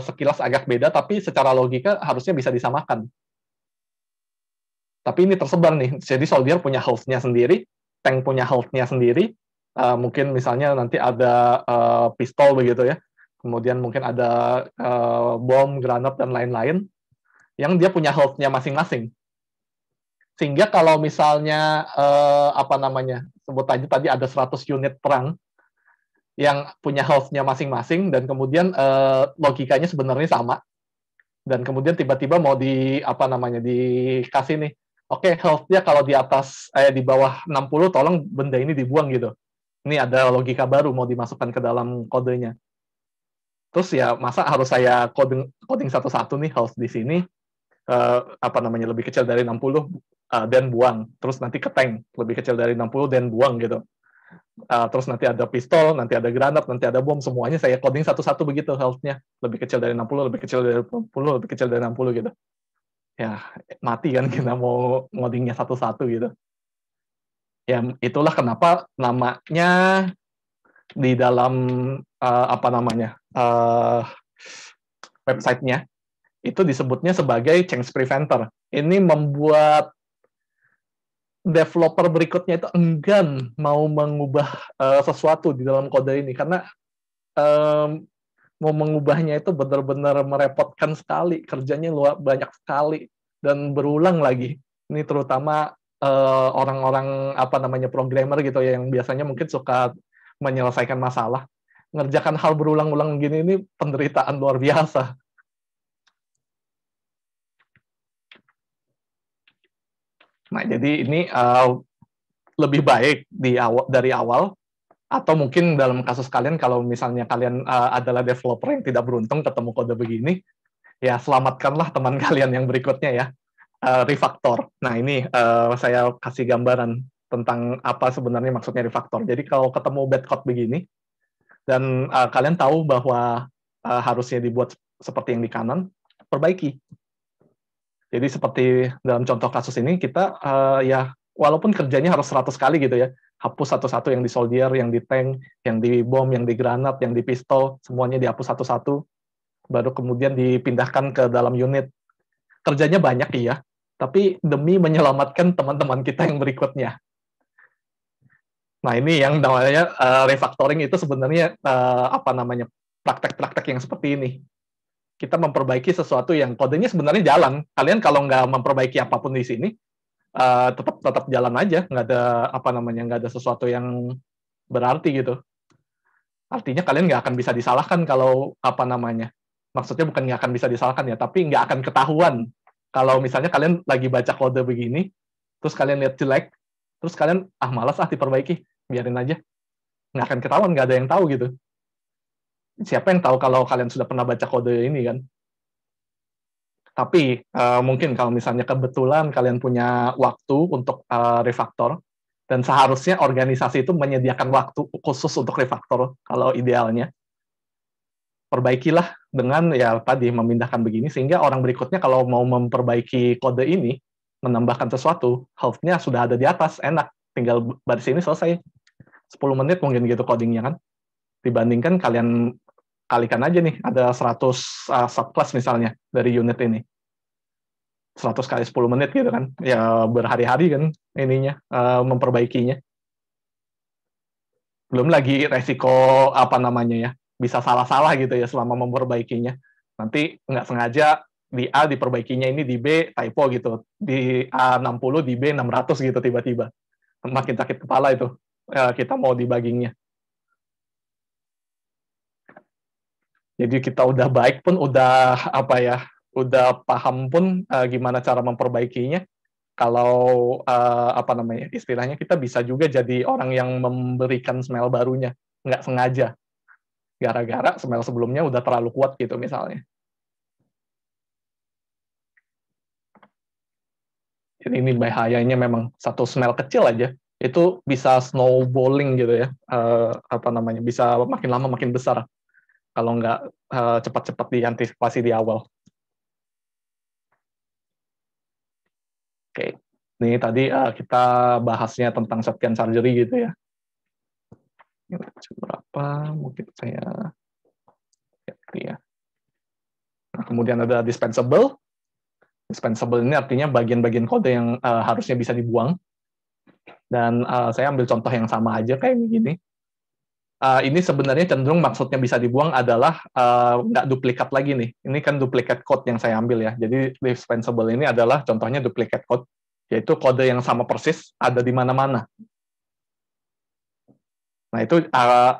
sekilas agak beda, tapi secara logika harusnya bisa disamakan. Tapi ini tersebar nih, jadi soldier punya health-nya sendiri, tank punya health-nya sendiri, mungkin misalnya nanti ada pistol begitu ya, kemudian mungkin ada bom, granat, dan lain-lain, yang dia punya health-nya masing-masing. Sehingga kalau misalnya, apa namanya, sebut aja tadi ada 100 unit perang, yang punya health-nya masing-masing dan kemudian logikanya sebenarnya sama dan kemudian tiba-tiba mau di apa namanya dikasih nih, oke, health-nya kalau di atas di bawah 60 tolong benda ini dibuang gitu. Ini ada logika baru mau dimasukkan ke dalam kodenya. Terus ya masa harus saya coding satu-satu nih health di sini apa namanya lebih kecil dari 60 dan buang. Terus nanti ke tank lebih kecil dari 60 dan buang gitu. Terus nanti ada pistol, nanti ada granat, nanti ada bom, semuanya saya coding satu-satu begitu health-nya. Lebih kecil dari 60, lebih kecil dari 60, lebih kecil dari 60 gitu. Ya, mati kan kita mau ngodingnya satu-satu gitu. Ya, itulah kenapa namanya di dalam apa namanya website-nya itu disebutnya sebagai change preventer. Ini membuat developer berikutnya itu enggan mau mengubah sesuatu di dalam kode ini karena mau mengubahnya itu benar-benar merepotkan sekali, kerjanya banyak sekali dan berulang lagi. Ini terutama orang-orang apa namanya programmer gitu ya yang biasanya mungkin suka menyelesaikan masalah. Ngerjakan hal berulang-ulang gini ini penderitaan luar biasa. Nah, jadi ini lebih baik dari awal atau mungkin dalam kasus kalian kalau misalnya kalian adalah developer yang tidak beruntung ketemu kode begini, ya selamatkanlah teman kalian yang berikutnya ya. Refactor. Nah, ini saya kasih gambaran tentang apa sebenarnya maksudnya refactor. Jadi kalau ketemu bad code begini dan kalian tahu bahwa harusnya dibuat seperti yang di kanan, perbaiki. Jadi seperti dalam contoh kasus ini kita ya walaupun kerjanya harus 100 kali gitu ya, hapus satu-satu yang di soldier, yang di tank, yang di bom, yang di granat, yang di pistol, semuanya dihapus satu-satu, baru kemudian dipindahkan ke dalam unit. Kerjanya banyak iya, tapi demi menyelamatkan teman-teman kita yang berikutnya. Nah, ini yang namanya refactoring itu sebenarnya apa namanya praktek-praktek yang seperti ini. Kita memperbaiki sesuatu yang kodenya sebenarnya jalan. Kalian kalau nggak memperbaiki apapun di sini, tetap jalan aja, nggak ada apa namanya nggak ada sesuatu yang berarti gitu. Artinya kalian nggak akan bisa disalahkan kalau apa namanya. Maksudnya bukan nggak akan bisa disalahkan ya, tapi nggak akan ketahuan. Kalau misalnya kalian lagi baca kode begini, terus kalian lihat jelek, terus kalian malas diperbaiki, biarin aja, nggak akan ketahuan, nggak ada yang tahu gitu. Siapa yang tahu kalau kalian sudah pernah baca kode ini kan? Tapi mungkin kalau misalnya kebetulan kalian punya waktu untuk refactor, dan seharusnya organisasi itu menyediakan waktu khusus untuk refactor kalau idealnya, perbaikilah dengan ya tadi memindahkan begini sehingga orang berikutnya kalau mau memperbaiki kode ini, menambahkan sesuatu, health-nya sudah ada di atas, enak, tinggal baris ini selesai. 10 menit mungkin gitu codingnya kan. Dibandingkan kalian kalikan aja nih, ada 100 subclass misalnya dari unit ini. 100 kali 10 menit gitu kan. Ya berhari-hari kan ininya, memperbaikinya. Belum lagi resiko apa namanya ya, bisa salah-salah gitu ya selama memperbaikinya. Nanti nggak sengaja di A diperbaikinya ini di B typo gitu. Di A60 di B 600 gitu tiba-tiba. Makin sakit kepala itu kita mau debuggingnya. Jadi kita udah baik pun udah apa ya, udah paham pun gimana cara memperbaikinya, kalau apa namanya, istilahnya kita bisa juga jadi orang yang memberikan smell barunya, nggak sengaja, gara-gara smell sebelumnya udah terlalu kuat gitu misalnya. Jadi ini bahayanya memang satu smell kecil aja itu bisa snowballing gitu ya, apa namanya, bisa makin lama makin besar kalau nggak cepat-cepat diantisipasi di awal. Oke, ini tadi kita bahasnya tentang shotgun surgery gitu ya. Berapa mungkin saya ya. Nah, kemudian ada dispensable. Dispensable ini artinya bagian-bagian kode yang harusnya bisa dibuang. Dan saya ambil contoh yang sama aja kayak begini. Ini sebenarnya cenderung maksudnya bisa dibuang adalah nggak duplikat lagi nih. Ini kan duplicate code yang saya ambil ya. Jadi dispensable ini adalah contohnya duplicate code, yaitu kode yang sama persis ada di mana-mana. Nah itu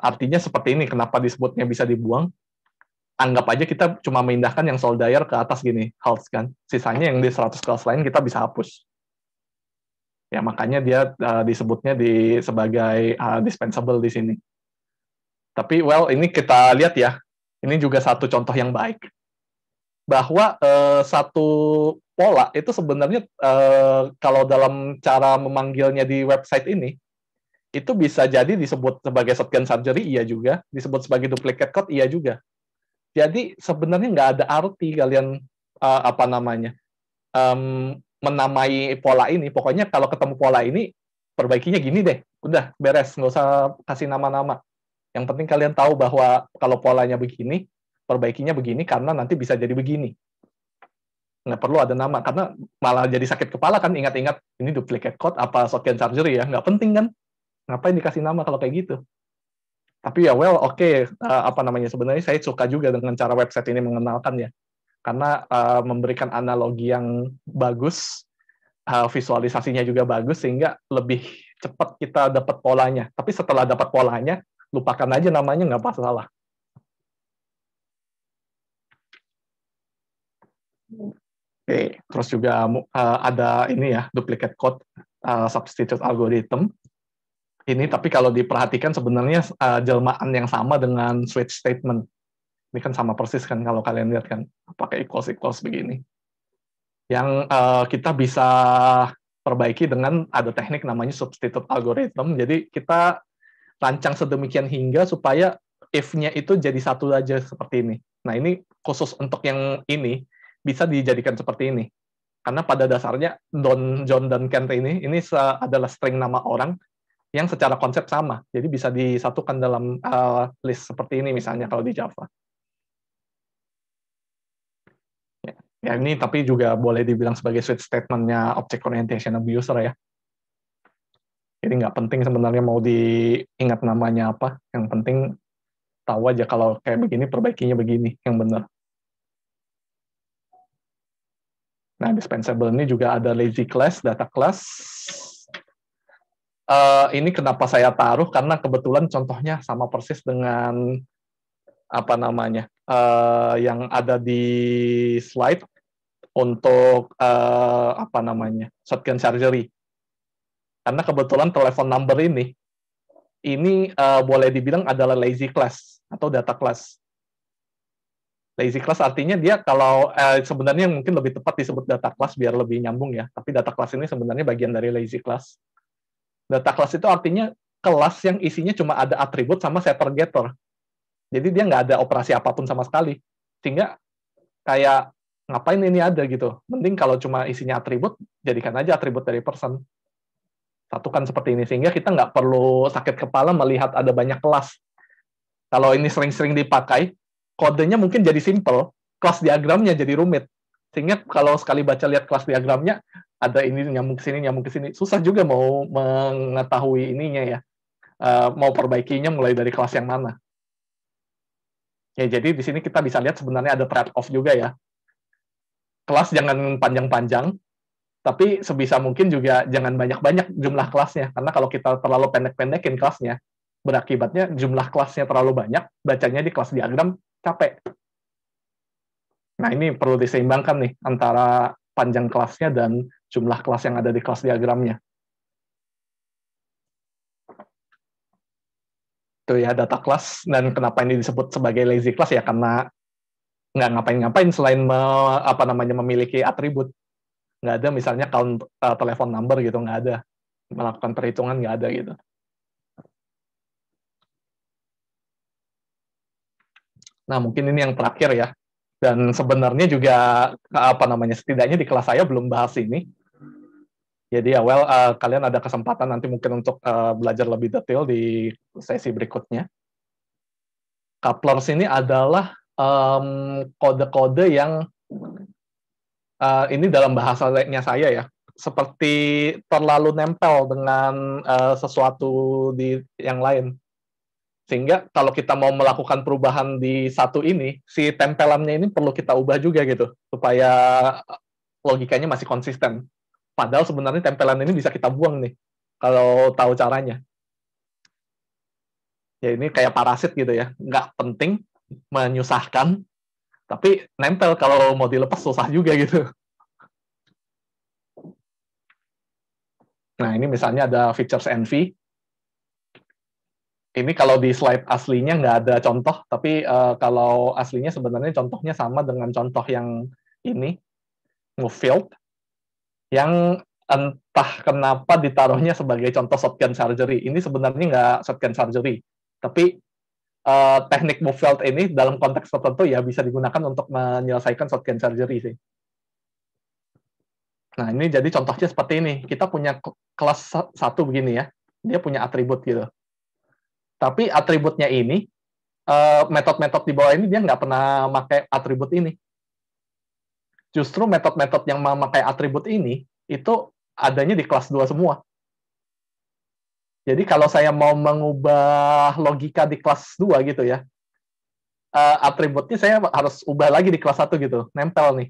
artinya seperti ini. Kenapa disebutnya bisa dibuang? Anggap aja kita cuma memindahkan yang soldayer ke atas gini, halts kan. Sisanya yang di 100 kelas lain kita bisa hapus. Ya makanya dia disebutnya sebagai dispensable di sini. Tapi well ini kita lihat ya, ini juga satu contoh yang baik bahwa satu pola itu sebenarnya kalau dalam cara memanggilnya di website ini itu bisa jadi disebut sebagai shotgun surgery, iya juga, disebut sebagai duplicate code, iya juga. Jadi sebenarnya nggak ada arti kalian apa namanya menamai pola ini. Pokoknya kalau ketemu pola ini perbaikinya gini deh, udah beres, nggak usah kasih nama-nama. Yang penting kalian tahu bahwa kalau polanya begini, perbaikinya begini karena nanti bisa jadi begini. Nggak perlu ada nama, karena malah jadi sakit kepala kan ingat-ingat ini duplicate code apa shotgun surgery ya, nggak penting kan. Ngapain dikasih nama kalau kayak gitu? Tapi ya well, oke, apa namanya, sebenarnya saya suka juga dengan cara website ini mengenalkan ya, karena memberikan analogi yang bagus, visualisasinya juga bagus, sehingga lebih cepat kita dapat polanya. Tapi setelah dapat polanya, lupakan aja namanya, nggak masalah. Oke, terus juga ada ini ya, duplicate code substitute algorithm. Ini tapi kalau diperhatikan sebenarnya jelmaan yang sama dengan switch statement. Ini kan sama persis kan kalau kalian lihat kan, pakai equals begini. Yang kita bisa perbaiki dengan ada teknik namanya substitute algorithm. Jadi kita rancang sedemikian hingga supaya if-nya itu jadi satu aja seperti ini. Nah ini khusus untuk yang ini bisa dijadikan seperti ini. Karena pada dasarnya Don, John, dan Kent ini adalah string nama orang yang secara konsep sama. Jadi bisa disatukan dalam list seperti ini misalnya kalau di Java. Ya ini tapi juga boleh dibilang sebagai switch statement-nya object orientation abuser ya. Jadi nggak penting sebenarnya mau diingat namanya apa. Yang penting tahu aja kalau kayak begini perbaikinya begini yang benar. Nah, dispensable ini juga ada lazy class, data class. Ini kenapa saya taruh karena kebetulan contohnya sama persis dengan apa namanya yang ada di slide untuk apa namanya shotgun surgery. Karena kebetulan telepon number ini boleh dibilang adalah lazy class atau data class. Lazy class artinya dia kalau sebenarnya mungkin lebih tepat disebut data class biar lebih nyambung ya. Tapi data class ini sebenarnya bagian dari lazy class. Data class itu artinya kelas yang isinya cuma ada atribut sama setter getter. Jadi dia nggak ada operasi apapun sama sekali. Sehingga kayak ngapain ini ada gitu. Mending kalau cuma isinya atribut, jadikan aja atribut dari person. Satukan seperti ini. Sehingga kita nggak perlu sakit kepala melihat ada banyak kelas. Kalau ini sering-sering dipakai, kodenya mungkin jadi simple, kelas diagramnya jadi rumit. Sehingga kalau sekali baca lihat kelas diagramnya, ada ini nyambung ke sini, nyambung ke sini. Susah juga mau mengetahui ininya ya. Mau perbaikinya mulai dari kelas yang mana. Ya, jadi di sini kita bisa lihat sebenarnya ada trade-off juga ya. Kelas jangan panjang-panjang, tapi sebisa mungkin juga jangan banyak-banyak jumlah kelasnya. Karena kalau kita terlalu pendek-pendekin kelasnya, berakibatnya jumlah kelasnya terlalu banyak, bacanya di kelas diagram capek. Nah, ini perlu diseimbangkan nih, antara panjang kelasnya dan jumlah kelas yang ada di kelas diagramnya. Itu ya data kelas, dan kenapa ini disebut sebagai lazy class ya karena nggak ngapain-ngapain selain memiliki atribut. Nggak ada misalnya count telepon number gitu, nggak ada. Melakukan perhitungan nggak ada gitu. Nah, mungkin ini yang terakhir ya. Dan sebenarnya juga setidaknya di kelas saya belum bahas ini. Jadi ya kalian ada kesempatan nanti mungkin untuk belajar lebih detail di sesi berikutnya. Couplers ini adalah kode-kode yang ini dalam bahasanya saya ya, seperti terlalu nempel dengan sesuatu di yang lain. Sehingga kalau kita mau melakukan perubahan di satu ini, si tempelannya ini perlu kita ubah juga gitu, supaya logikanya masih konsisten. Padahal sebenarnya tempelan ini bisa kita buang nih, kalau tahu caranya. Ya ini kayak parasit gitu ya, nggak penting, menyusahkan, tapi nempel kalau mau dilepas susah juga gitu. Nah ini misalnya ada features env. Ini kalau di slide aslinya nggak ada contoh, tapi kalau aslinya sebenarnya contohnya sama dengan contoh yang ini, move field, yang entah kenapa ditaruhnya sebagai contoh shotgun surgery. Ini sebenarnya nggak shotgun surgery, tapi teknik move field ini dalam konteks tertentu ya bisa digunakan untuk menyelesaikan shotgun surgery sih. Nah ini jadi contohnya seperti ini. Kita punya kelas 1 begini ya, dia punya atribut gitu. Tapi atributnya ini, metode-metode di bawah ini dia nggak pernah pakai atribut ini. Justru metode-metode yang memakai atribut ini, itu adanya di kelas 2 semua. Jadi kalau saya mau mengubah logika di kelas 2 gitu ya, atributnya saya harus ubah lagi di kelas 1 gitu, nempel nih.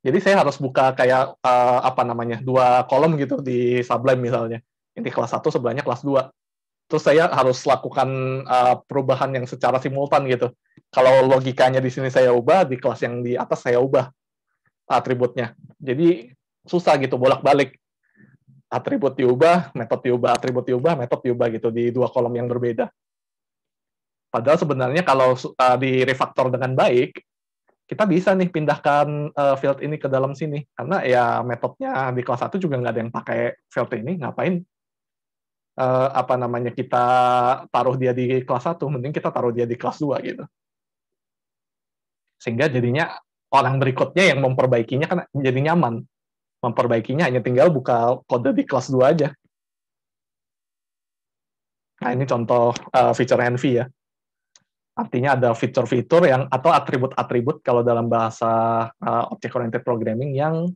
Jadi saya harus buka kayak 2 kolom gitu di Sublime misalnya. Ini kelas 1 sebelahnya kelas 2. Terus saya harus lakukan perubahan yang secara simultan gitu. Kalau logikanya di sini saya ubah, di kelas yang di atas saya ubah atributnya. Jadi susah gitu, bolak-balik. Atribut diubah, metode diubah, atribut diubah, metode diubah gitu di 2 kolom yang berbeda. Padahal sebenarnya kalau di refaktor dengan baik, kita bisa nih pindahkan field ini ke dalam sini. Karena ya metodenya di kelas 1 juga nggak ada yang pakai field ini, ngapain kita taruh dia di kelas 1, mending kita taruh dia di kelas 2 gitu. Sehingga jadinya orang berikutnya yang memperbaikinya kan jadi nyaman. Memperbaikinya hanya tinggal buka kode di kelas 2 aja. Nah, ini contoh feature env ya. Artinya ada fitur-fitur yang atau atribut-atribut kalau dalam bahasa object oriented programming yang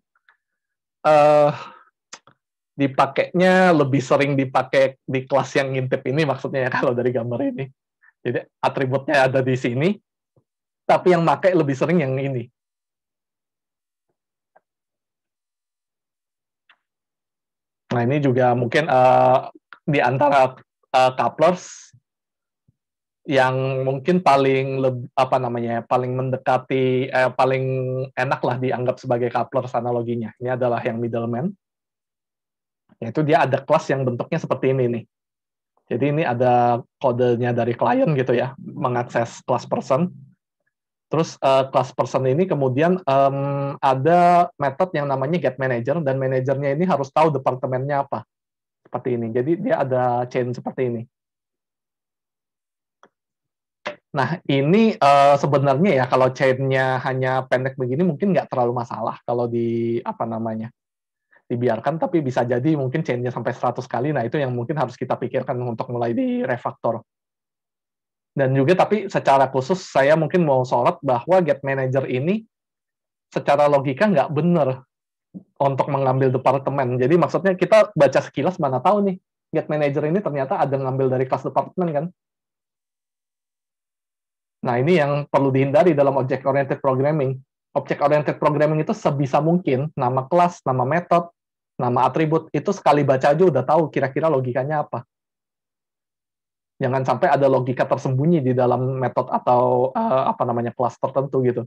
dipakainya lebih sering dipakai di kelas yang ngintip ini, maksudnya ya kalau dari gambar ini. Jadi atributnya ada di sini, tapi yang pakai lebih sering yang ini. Nah ini juga mungkin di antara couplers yang mungkin paling paling mendekati paling enak lah dianggap sebagai couplers analoginya. Ini adalah yang middleman. Yaitu dia ada kelas yang bentuknya seperti ini nih. Jadi ini ada kodenya dari klien gitu ya, mengakses kelas person. Terus kelas person ini kemudian ada metode yang namanya get manager, dan manajernya ini harus tahu departemennya apa. Seperti ini. Jadi dia ada chain seperti ini. Nah, ini sebenarnya ya kalau chain-nya hanya pendek begini mungkin nggak terlalu masalah kalau dibiarkan, tapi bisa jadi mungkin chain-nya sampai 100 kali. Nah, itu yang mungkin harus kita pikirkan untuk mulai di refaktor. Dan juga tapi secara khusus saya mungkin mau sorot bahwa get manager ini secara logika nggak benar untuk mengambil departemen. Jadi maksudnya kita baca sekilas mana tahu nih, get manager ini ternyata ada ngambil dari kelas departemen kan. Nah, ini yang perlu dihindari dalam object-oriented programming. Object-oriented programming itu sebisa mungkin nama kelas, nama metode, nama atribut, itu sekali baca aja udah tahu kira-kira logikanya apa. Jangan sampai ada logika tersembunyi di dalam metode atau kelas tertentu gitu.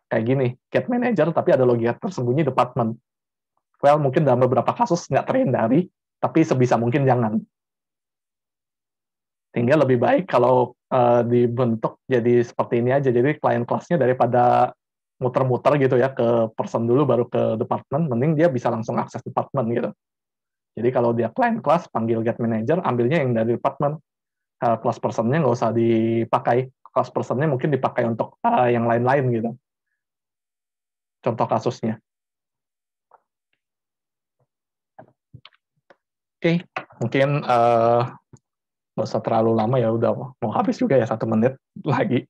Kayak gini, get manager, tapi ada logika tersembunyi department. well mungkin dalam beberapa kasus nggak terhindari, tapi sebisa mungkin jangan. Sehingga lebih baik kalau dibentuk jadi seperti ini aja. Jadi client class-nya daripada muter-muter gitu ya ke person dulu baru ke department, mending dia bisa langsung akses department gitu. Jadi kalau dia client class, panggil get manager, ambilnya yang dari department. Class person-nya nggak usah dipakai. Class person-nya mungkin dipakai untuk yang lain-lain gitu. Contoh kasusnya. Oke, mungkin nggak usah terlalu lama ya, udah mau habis juga ya 1 menit lagi.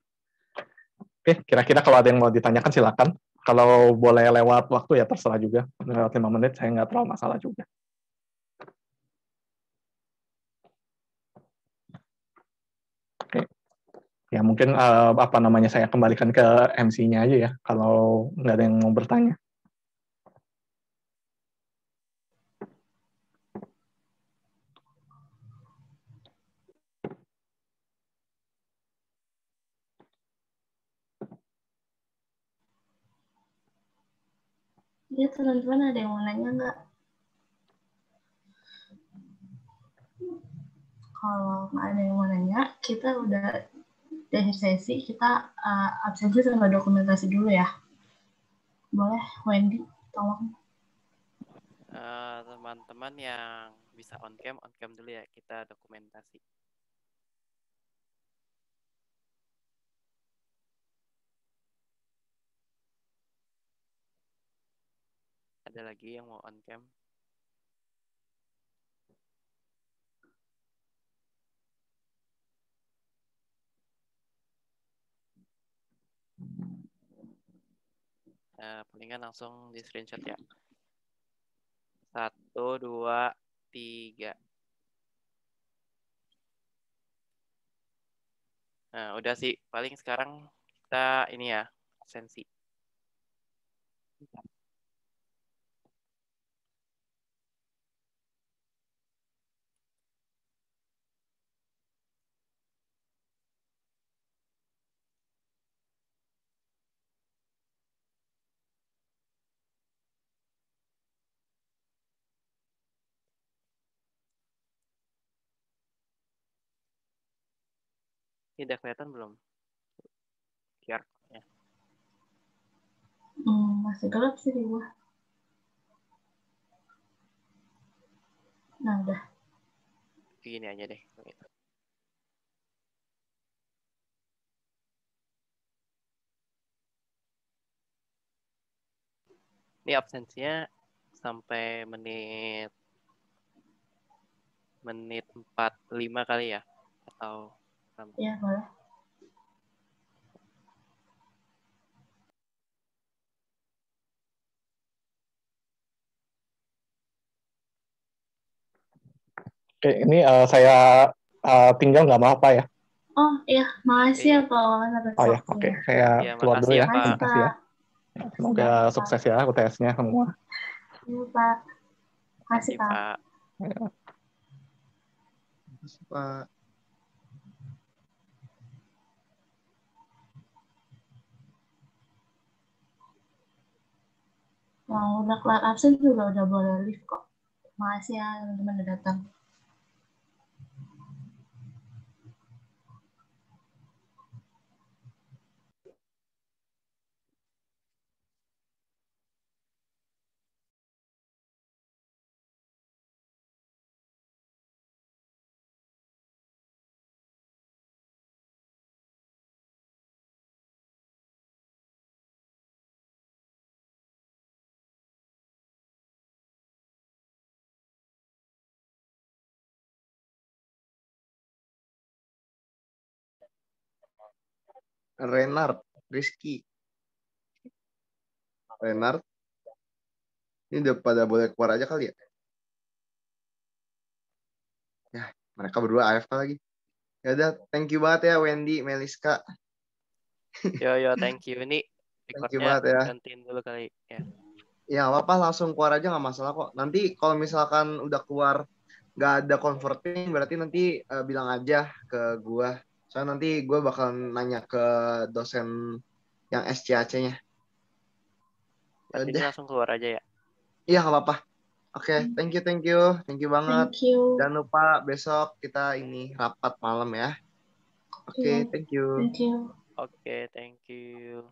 Oke, kira-kira kalau ada yang mau ditanyakan silakan. Kalau boleh lewat waktu ya terserah juga. Lewat 5 menit saya nggak terlalu masalah juga. Oke, ya mungkin saya kembalikan ke MC-nya aja ya kalau nggak ada yang mau bertanya. Ya, teman-teman ada yang mau nanya nggak? Kalau nggak ada yang mau nanya, kita udah dari sesi, kita absensi sama dokumentasi dulu ya. Boleh, Wendy, tolong. Teman-teman yang bisa on cam dulu ya, kita dokumentasi. Ada lagi yang mau on cam? Palingan langsung di screenshot ya. 1, 2, 3. Nah, udah sih. Paling sekarang kita ini ya, absensi. Ini udah kelihatan belum? QR code-nya. Masih gelap sih di gua. Nah, udah. Gini aja deh. Ini absensinya sampai menit 45 kali ya? Atau berapa? Ya, boleh. Oke, ini saya tinggal nggak apa-apa ya. Oh iya, makasih ya Pak Wawan atas Oh ya, waktunya. oke. Saya keluar dulu ya. Makasih, Terima kasih ya. Pak. Semoga sukses ya UTS-nya semua. Iya, Pak. Makasih, Pak. Ya. Makasih, Pak. Yang udah kelar absen juga udah boleh leave kok. Makasih ya teman-teman udah datang. Renard, Rizky. Renard. Ini udah pada boleh keluar aja kali ya? Ya, mereka berdua AFK lagi. Ya udah, thank you banget ya Wendy, Meliska. Yo, thank you. Ini Thank you recordnya banget ya. gantiin dulu kali ya. Ya, apa-apa langsung keluar aja nggak masalah kok. Nanti kalau misalkan udah keluar nggak ada converting, berarti nanti bilang aja ke gua. Soalnya nanti gue bakal nanya ke dosen yang SCAC-nya. Berarti ini langsung keluar aja ya? Iya, nggak apa-apa. Oke, thank you banget. Thank you. Jangan lupa besok kita ini rapat malam ya. Oke, Iya, thank you. thank you. Oke, thank you.